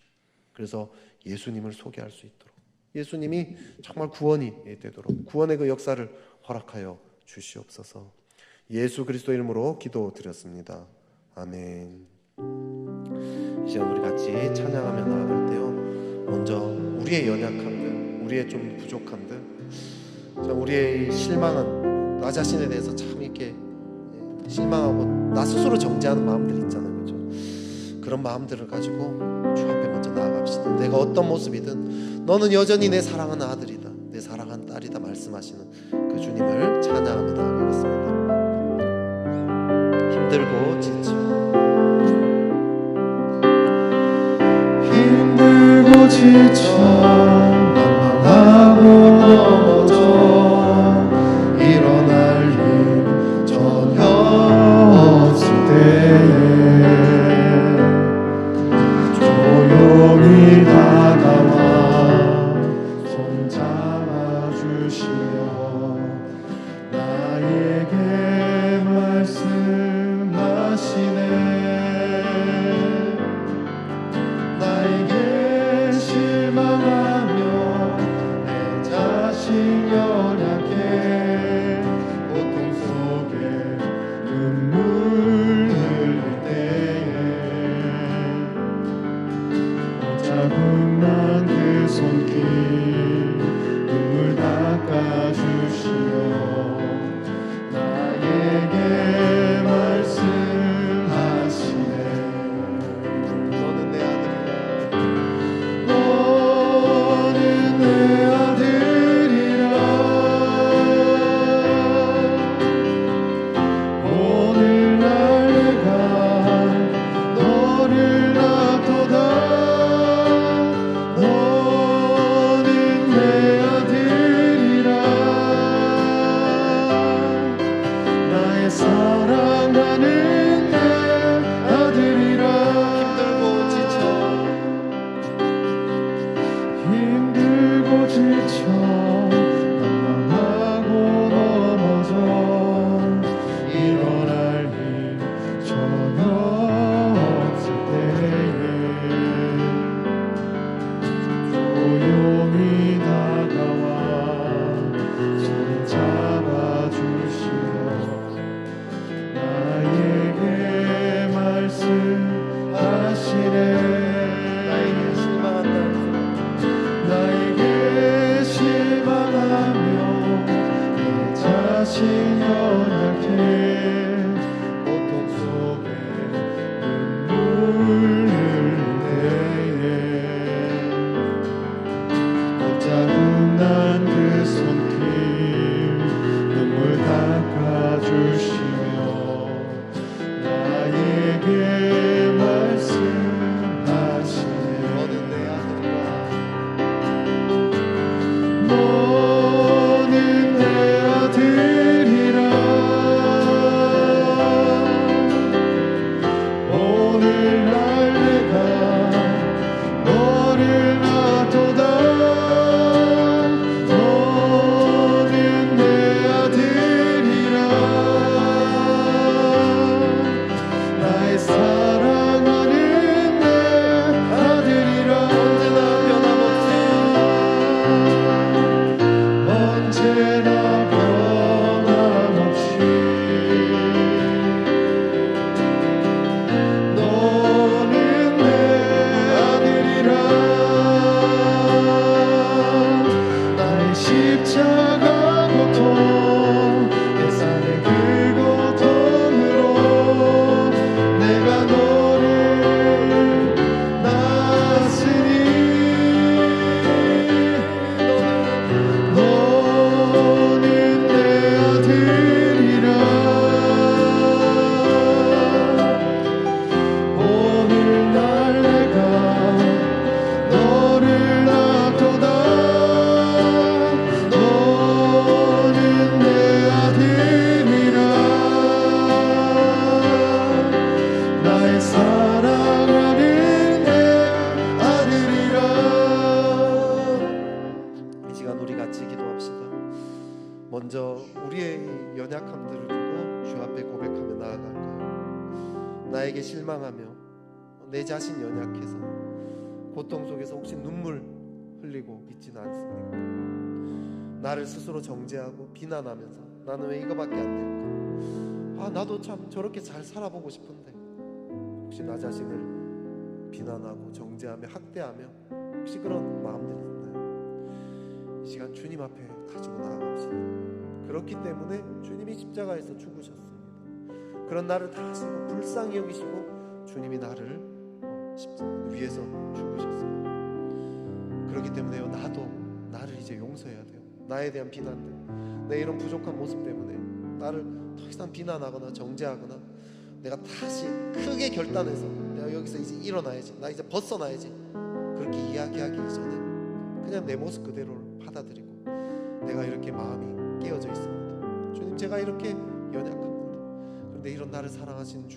그래서 예수님을 소개할 수 있도록, 예수님이 정말 구원이 되도록 구원의 그 역사를 허락하여 주시옵소서. 예수 그리스도 이름으로 기도드렸습니다. 아멘. 이 시간 우리 같이 찬양하며 나아갈 때요, 먼저 우리의 연약함들, 우리의 좀 부족함들, 우리의 실망한 나 자신에 대해서 참 이렇게 실망하고 나 스스로 정죄하는 마음들이 있잖아요, 그렇죠? 그런 마음들을 가지고 주 앞에 먼저 나아갑시다. 내가 어떤 모습이든 너는 여전히 내 사랑하는 아들이다, 내 사랑하는 딸이다 말씀하시는 그 주님을 찬양하며 나아가겠습니다. 힘들고 지쳐 난망하고 넘어져 일어날 힘 전혀 없을 때에 조용히 다가와 손 잡아주시며 나에게 말씀하시네. 나의 자신 연약해 고통 속에 눈물 흘릴 때에 자국난 그 손길 눈물 닦아주시며 나에게 말씀하시네. 너는 내 아들이라 너는 내 아들이라 오늘날 내가 너를 낳도다 너는 내 아들이라 나의 사랑하는 내 아들이라. 힘들고 지쳐 난망하고 넘어져 일어날 힘 전혀 없을 때에 조용히 다가와 손 잡아주시며 나에게 말씀하시네. 나에게 실망하며 내 자신 연약해 고통 속에 눈물 흘릴 때에 자국난 그 손길 눈물 닦아주시며 나에게 말씀하시네. 너는 내 아들이라 너는 내 아들이라 오늘날 내가 너를 낳도다 너는 내 아들이라 나의 사랑하는 내 아들이라. 언제나 변함없이 너는 내 아들이라 나의 십자가 고통 내 삶의 그 고통으로 내가 너를 낳았으니 너는 내 아들이라 오늘날 내가 너를 낳도다 너는 내 아들이라 나의 사랑하는 내 아들이라. 이 시간 우리 같이 기도합시다. 먼저 우리의 연약함들을 두고 주 앞에 고백하며 나아갈까요? 나에게 실망하며 내 자신 연약해서 고통 속에서 혹시 눈물 흘리고 있지는 않습니까? 나를 스스로 정죄하고 비난하면서 나는 왜 이거밖에 안 될까? 나도 참 저렇게 잘 살아보고 싶은데 혹시 나 자신을 비난하고 정죄하며 학대하며 혹시 그런 마음들이 있나요? 이 시간 주님 앞에 가지고 나아갑시다. 그렇기 때문에 주님이 십자가에서 죽으셨습니다. 그런 나를 다 아시고 불쌍히 여기시고 주님이 나를 위해서 죽으셨습니다. 그렇기 때문에 나도 나를 이제 용서해야 돼요. 나에 대한 비난들, 내 이런 부족한 모습 때문에 나를 더 이상 비난하거나 정죄하거나 내가 다시 크게 결단해서 내가 여기서 이제 일어나야지, 나 이제 벗어나야지, 그렇게 이야기하기 이전에 그냥 내 모습 그대로를 받아들이고 내가 이렇게 마음이 깨어져 있습니다. 주님, 제가 이렇게 연약합니다. 그런데 이런 나를 사랑하시는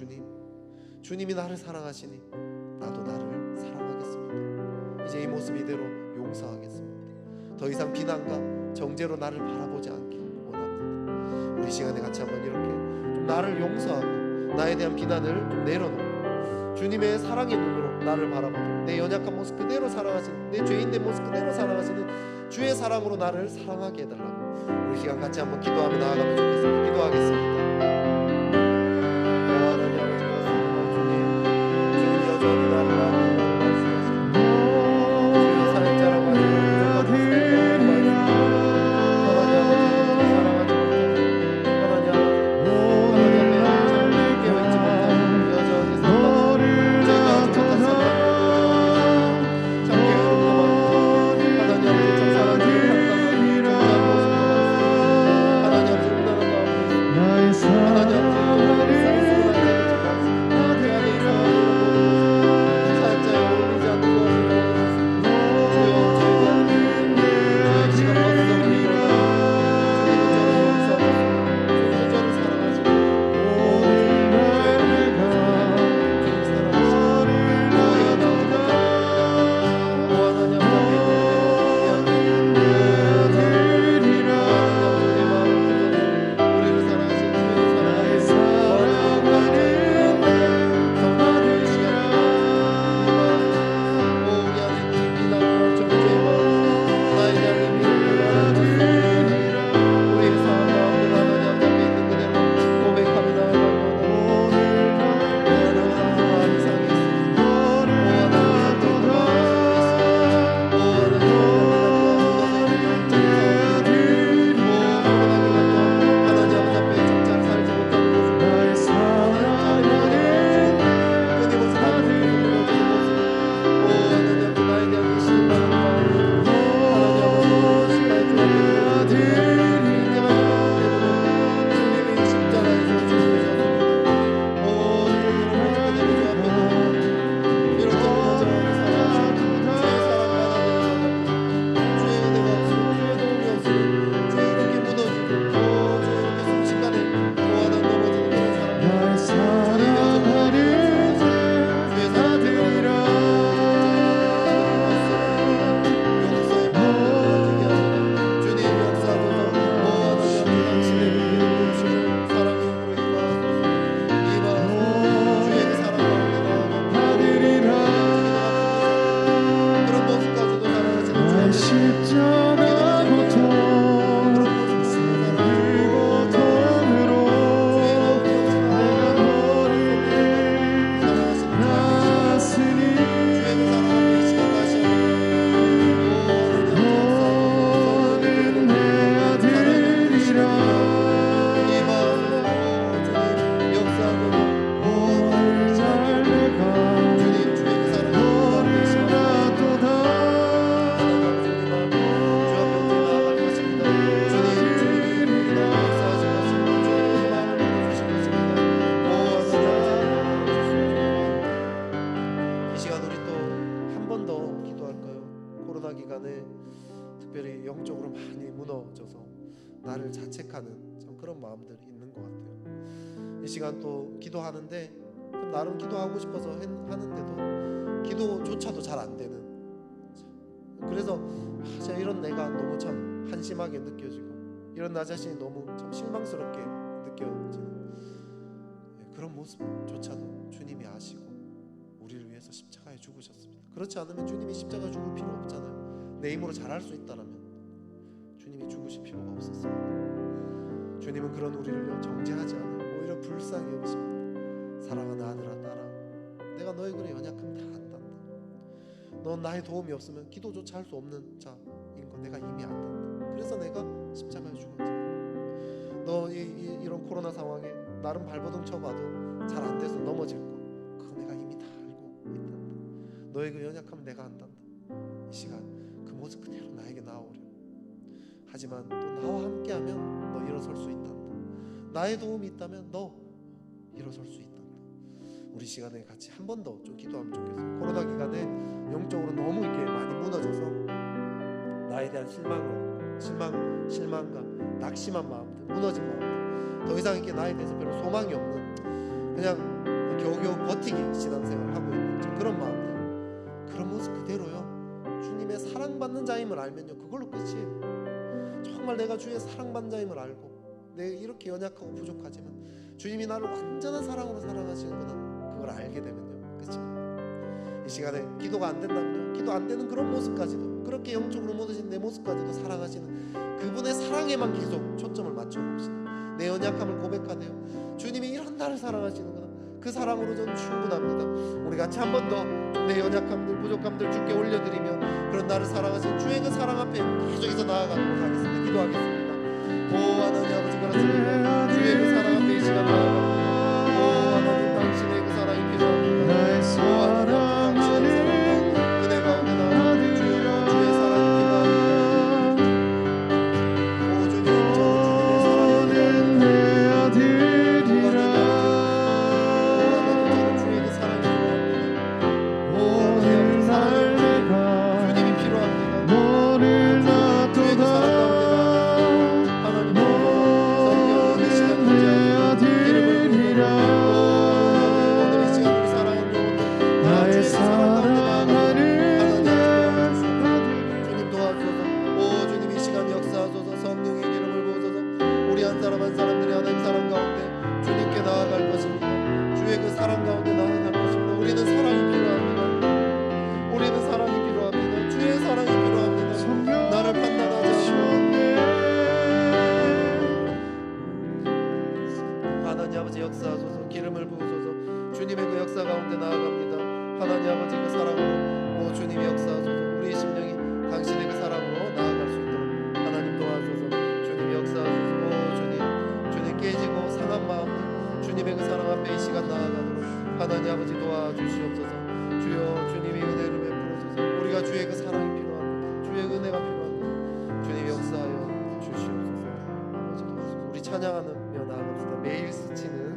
주님이 나를 사랑하시니 나도 나를 사랑하겠습니다. 이제 이 모습 이대로 용서하겠습니다. 더 이상 비난과 정죄로 나를 바라보지 않길 원합니다. 우리 시간에 같이 한번 이렇게 좀 나를 용서하고 나에 대한 비난을 좀 내려놓고 주님의 사랑의 눈으로 나를 바라보고 내 연약한 모습 그대로 사랑하시는, 내 죄인된 모습 그대로 사랑하시는 주의 사랑으로 나를 사랑하게 해달라고 우리 시간 같이 한번 기도하며 나아가면 좋겠습니다. 기도하겠습니다. 하나님 아버지 맞습니다. 주님 여전히 나를 아끼는 말씀하십니다. 주의 사역자라고 하시는 부족한 모습을 하나님 아버지 사랑하지 못하고 하나님 아버지 깨어있지 못하고 여전히 산다고 제가 아직 못한 산다고 참게 흐름도 많고 하나님 아버지 참 사랑하지 못한다고 정죄한 모습도 많습니다. 하나님 아버지 음란한 마음도 있습니다. 하나님 아버지 나를 자책하는 참 그런 마음들이 있는 것 같아요. 이 시간 또 기도하는데 나름 기도하고 싶어서 하는데도 기도조차도 잘 안 되는, 그래서 진짜 이런 내가 너무 참 한심하게 느껴지고 이런 나 자신이 너무 참 실망스럽게 느껴지는 그런 모습조차도 주님이 아시고 우리를 위해서 십자가에 죽으셨습니다. 그렇지 않으면 주님이 십자가에 죽을 필요가 없잖아요. 내 힘으로 잘할 수 있다라면 주님이 죽으실 필요가 없었습니다. 주님은 그런 우리를 정죄하지 않아요. 오히려 불쌍히 여기십니다. 사랑하는 아들아 딸아, 내가 너희 그래 연약함 다 안단다. 넌 나의 도움이 없으면 기도조차 할 수 없는 자인 거 내가 이미 안단다. 그래서 내가 십자가에 죽었지. 너 이런 코로나 상황에 나름 발버둥 쳐봐도 잘 안 돼서 넘어질 거, 그거 내가 이미 다 알고 있단다. 너의 그 연약함 내가 안단다. 이 시간 그 모습 그대로 나에게 나오려. 하지만 또 나와 함께하면 너 일어설 수 있단다. 나의 도움이 있다면 너 일어설 수 있단다. 우리 시간에 같이 한 번 더 좀 기도하면 좋겠어요. 코로나 기간에 영적으로 너무 이렇게 많이 무너져서 나에 대한 실망감, 낙심한 마음들, 무너진 마음들, 더 이상 이렇게 나에 대해서 별로 소망이 없는, 그냥 겨우겨우 버티기 신앙생활을 하고 있는 그런 마음들, 그런 모습 그대로요. 주님의 사랑받는 자임을 알면요, 그걸로 끝이에요. 정말 내가 주의 사랑받는 자임을 알고 내가 이렇게 연약하고 부족하지만 주님이 나를 완전한 사랑으로 사랑하시는구나, 그걸 알게 되면요 끝입니다. 이 시간에 기도가 안 된다면요, 기도 안 되는 그런 모습까지도 그렇게 영적으로 무너진 내 모습까지도 사랑하시는 그분의 사랑에만 계속 초점을 맞춰봅시다. 내 연약함을 고백하되요 주님이 이런 나를 사랑하시는구나, 그 사랑으로 저는 충분합니다. 우리 같이 한 번 더 내 연약함들 부족함들 주께 올려드리며 그런 나를 사랑하신 주의 그 사랑 앞에 계속해서 나아가도록 하겠습니다. 기도하겠습니다. 오 하나님 아버지, 그렇습니다. 주의 그 사랑 앞에 이 시간 나아갑니다. 오 하나님, 당신의 그 사랑이 필요합니다. 나의 사랑하는 은혜 가운데 나아갑니다. 주의 사랑이 필요합니다. 오 주님, 저는 주님의 사랑이 필요합니다. 역사하소서. 기름을 부으소서. 주님의 그 역사 가운데 나아갑니다. 하나님 아버지, 그 사랑으로 오 주님이 역사하소서. 우리의 심령이 당신의 그 사랑으로 나아갈 수 있도록 하나님 도와소서. 주님이 역사하소서. 오 주님 깨지고 상한 마음들 주님의 그 사랑 앞에 이 시간 나아가도록 하나님 아버지 도와주시옵소서. 주여, 주님이 은혜를 베풀어소서. 우리가 주의 그 사랑이 필요합니다. 주의 은혜가 필요합니다. 주님이 역사하여 주시옵소서. 아버지 도와주소서. 우리 찬양하며 나아갑시다. 매일 스치는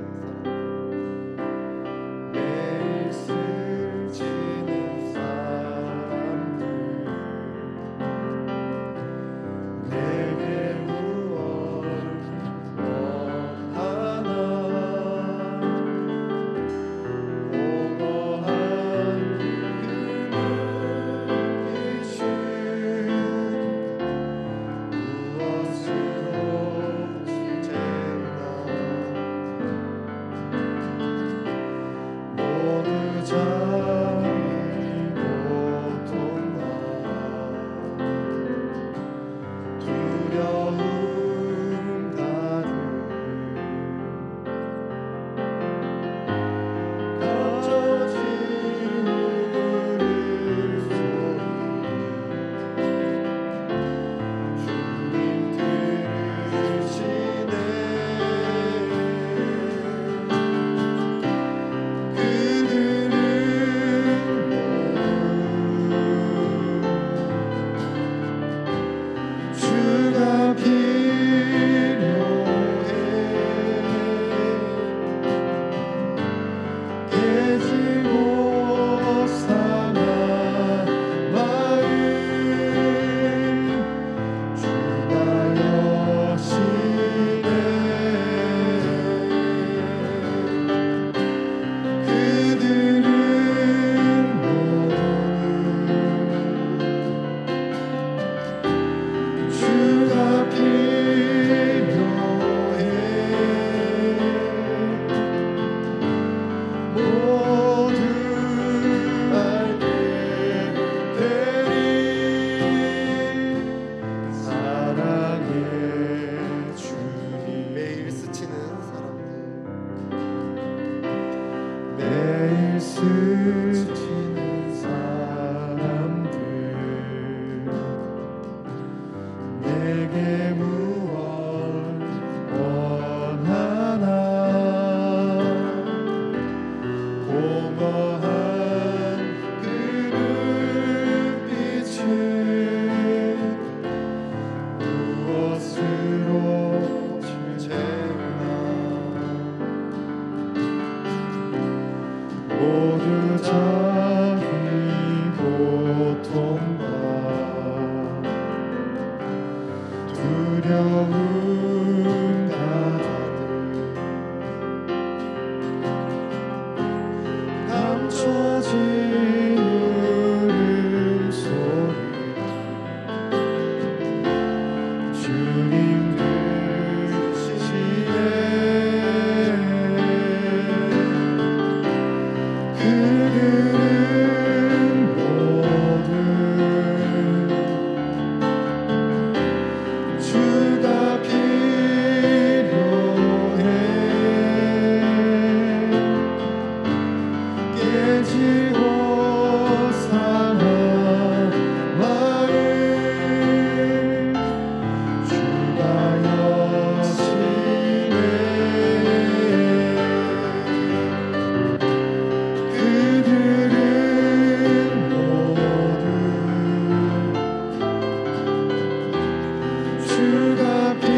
주가 필요해.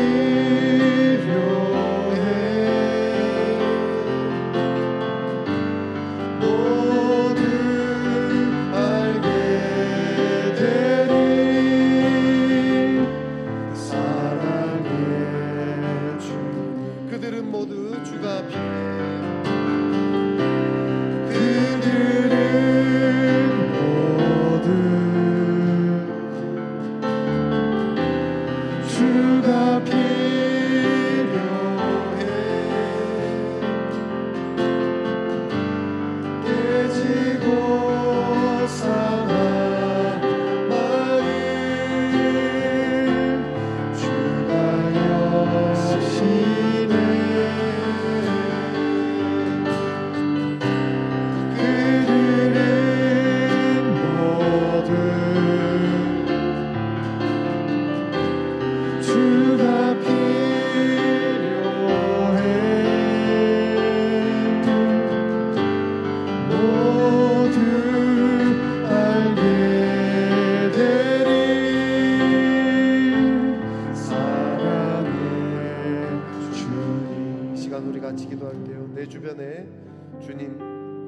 모두 알게 되리. 사랑의 주님. 그들은 모두 주가 필요해. 주가 필요해. 깨지고 상하마을 주가 여시네. 그들은 모두 주가 필요해. 모두 알게 되리. 사랑의 주님. 이 시간 우리 같이 기도할게요. 내 주변에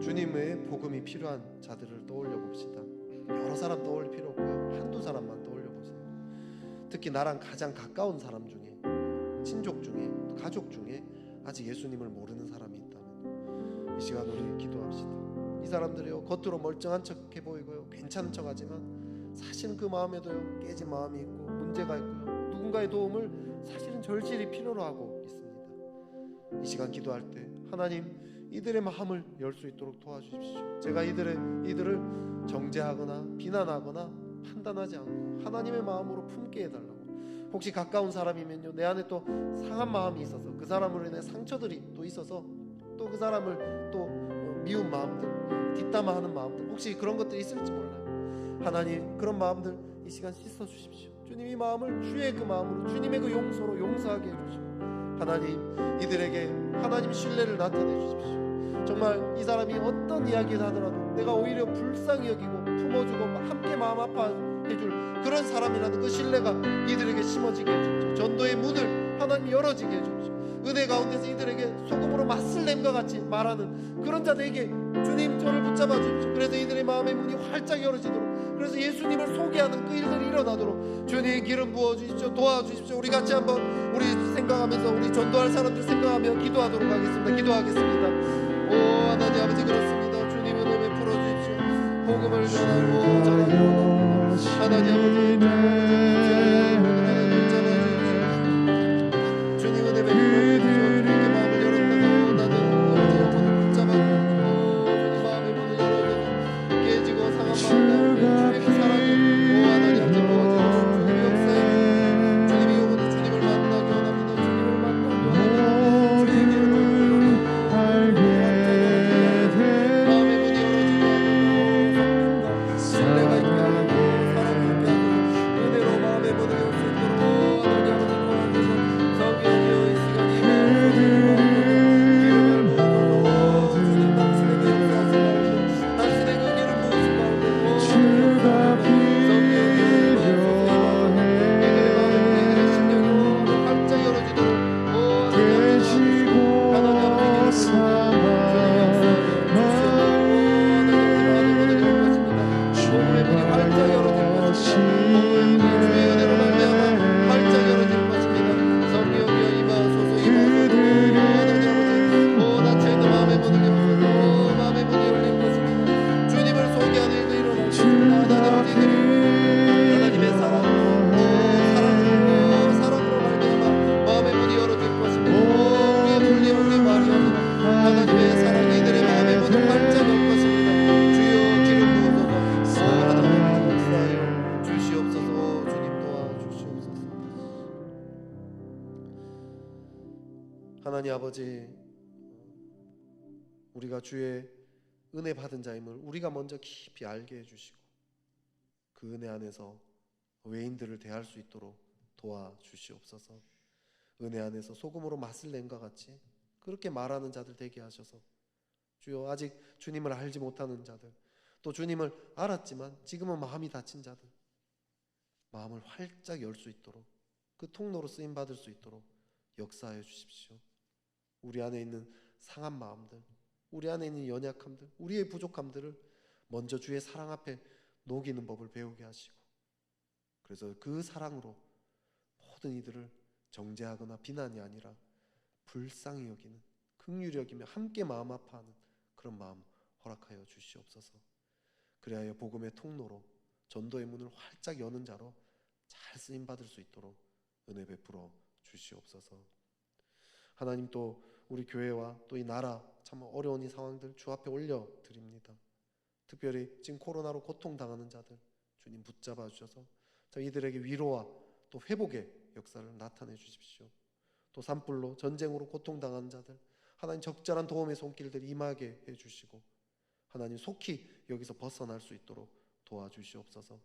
주님의 복음이 필요한 자들을 떠올려 봅시다. 여러 사람 떠올릴 필요 없고요. 한두 사람만 떠올려 보세요. 특히 나랑 가장 가까운 사람 중에, 친족 중에, 가족 중에 아직 예수님을 모르는 사람이 있다면 이 시간 우리 기도합시다. 이 사람들이요, 겉으로 멀쩡한 척해 보이고요, 괜찮은 척하지만 사실은 그 마음에도요, 깨진 마음이 있고 문제가 있고요, 누군가의 도움을 사실은 절실히 필요로 하고 있습니다. 이 시간 기도할 때 하나님, 이들의 마음을 열 수 있도록 도와주십시오. 제가 이들을 정죄하거나 비난하거나 판단하지 않고 하나님의 마음으로 품게 해달라고. 혹시 가까운 사람이면요, 내 안에 또 상한 마음이 있어서 그 사람으로 인해 상처들이 또 있어서 또 그 사람을 또 미운 마음들, 뒷담화하는 마음들, 혹시 그런 것들이 있을지 몰라요. 하나님, 그런 마음들 이 시간 씻어 주십시오. 주님, 이 마음을 주의 그 마음으로, 주님의 그 용서로 용서하게 해주시고, 하나님, 이들에게 하나님 신뢰를 나타내 주십시오. 정말 이 사람이 어떤 이야기를 하더라도 내가 오히려 불쌍히 여기고 품어주고 함께 마음 아파해줄 그런 사람이라는 그 신뢰가 이들에게 심어지게 해주십시오. 전도의 문을 하나님 열어지게 해주십시오. 은혜 가운데서 이들에게 소금으로 맛을 냄과 같이 말하는 그런 자들에게 주님 저를 붙잡아 주십시오. 그래서 이들의 마음의 문이 활짝 열어지도록, 그래서 예수님을 소개하는 그 일들이 일어나도록 주님 기름 부어주십시오. 도와주십시오. 우리 같이 한번 우리 생각하면서, 우리 전도할 사람들 생각하며 기도하도록 하겠습니다. 기도하겠습니다. 오 하나님 아버지, 그렇습니다. 주님 은혜 베풀어 주십시오. 복음을 전하고 전하고 하나님 아버지, 주님 은혜 베풀어 주십시오. 주님께 마음을 열었다고 나는 아버지 영혼을 붙잡아주고 주님 마음의 문을 열어줘서 깨지고 상한 마음 가운데 주님의 사랑이 오 하나님 아버지 부어지고 주님의 역사에 주님의 영혼이 주님을 만나게 원합니다. 주님을 만나게 원합니다. 주님의 기름을 마음의 문이 열어지게 하고 신뢰가 있게 하고 사랑이 있게 하고 은혜로 마음의 문을 열 수 있도록 하나님 아버지 도와주셔서 성령이여 이 시간 이 마음을 기름을 부어서 주님 당신에게 역사하신 가운데, 당신의 그 기름 부으신 가운데 주가 성령이여 이들의 마음의 문, 이들의 심령이 활짝 열어지도록 하나님 아버지 복음의 문이 활짝 열어질 것입니다. 복음의 문이 주의 은혜로 말미암아 활짝 열어질 것입니다. 성령이여 임하소서, 임하소서. 하나님 아버지, 오 닫혀 있는 마음의 문을 여소서. 마음의 문이 열릴 것입니다. 주님을 소개하는 일도 일어날 것입니다. 하나님 아버지, 이들이 하나님의 사랑, 사랑으로 말미암아 마음의 문이 열어질 것입니다. 우리의 분리, 우리의 말이 없는 하나님의 사랑이 이들의 마음의 문을 활짝 열 것입니다. 주여 기름 부어소서. 하나님 역사하여 주시옵소서. 주님 도와주시옵소서. 하나님 아버지, 우리가 주의 은혜 받은 자임을 우리가 먼저 깊이 알게 해주시고 그 은혜 안에서 외인들을 대할 수 있도록 도와주시옵소서. 은혜 안에서 소금으로 맛을 낸과 같이 그렇게 말하는 자들 되게 하셔서 주여, 아직 주님을 알지 못하는 자들, 또 주님을 알았지만 지금은 마음이 닫힌 자들, 마음을 활짝 열 수 있도록 그 통로로 쓰임 받을 수 있도록 역사하여 주십시오. 우리 안에 있는 상한 마음들, 우리 안에 있는 연약함들, 우리의 부족함들을 먼저 주의 사랑 앞에 녹이는 법을 배우게 하시고, 그래서 그 사랑으로 모든 이들을 정죄하거나 비난이 아니라 불쌍히 여기는, 긍휼히 여기며 함께 마음 아파하는 그런 마음 허락하여 주시옵소서. 그리하여 복음의 통로로 전도의 문을 활짝 여는 자로 잘 쓰임 받을 수 있도록 은혜 베풀어 주시옵소서. 하나님, 또 우리 교회와 또 이 나라 참 어려운 이 상황들 주 앞에 올려 드립니다. 특별히 지금 코로나로 고통당하는 자들 주님 붙잡아 주셔서 참 이들에게 위로와 또 회복의 역사를 나타내 주십시오. 또 산불로 전쟁으로 고통당하는 자들 하나님 적절한 도움의 손길들 임하게 해주시고, 하나님 속히 여기서 벗어날 수 있도록 도와주시옵소서.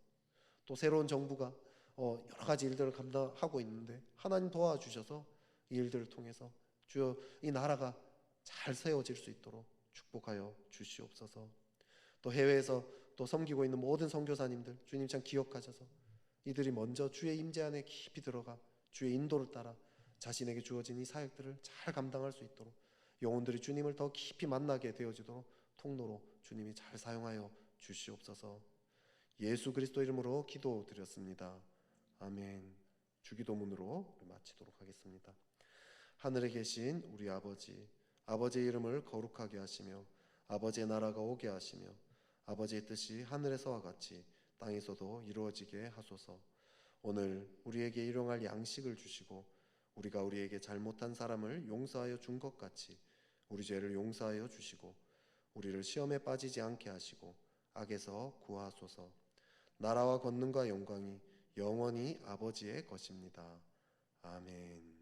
또 새로운 정부가 여러 가지 일들을 감당하고 있는데 하나님 도와주셔서 이 일들을 통해서 주여 이 나라가 잘 세워질 수 있도록 축복하여 주시옵소서. 또 해외에서 또 섬기고 있는 모든 선교사님들 주님 참 기억하셔서 이들이 먼저 주의 임재 안에 깊이 들어가 주의 인도를 따라 자신에게 주어진 이 사역들을 잘 감당할 수 있도록, 영혼들이 주님을 더 깊이 만나게 되어지도록 통로로 주님이 잘 사용하여 주시옵소서. 예수 그리스도 이름으로 기도드렸습니다. 아멘. 주기도문으로 마치도록 하겠습니다. 하늘에 계신 우리 아버지, 아버지의 이름을 거룩하게 하시며 아버지의 나라가 오게 하시며 아버지의 뜻이 하늘에서와 같이 땅에서도 이루어지게 하소서. 오늘 우리에게 일용할 양식을 주시고 우리가 우리에게 잘못한 사람을 용서하여 준 것 같이 우리 죄를 용서하여 주시고 우리를 시험에 빠지지 않게 하시고 악에서 구하소서. 나라와 권능과 영광이 영원히 아버지의 것입니다. 아멘.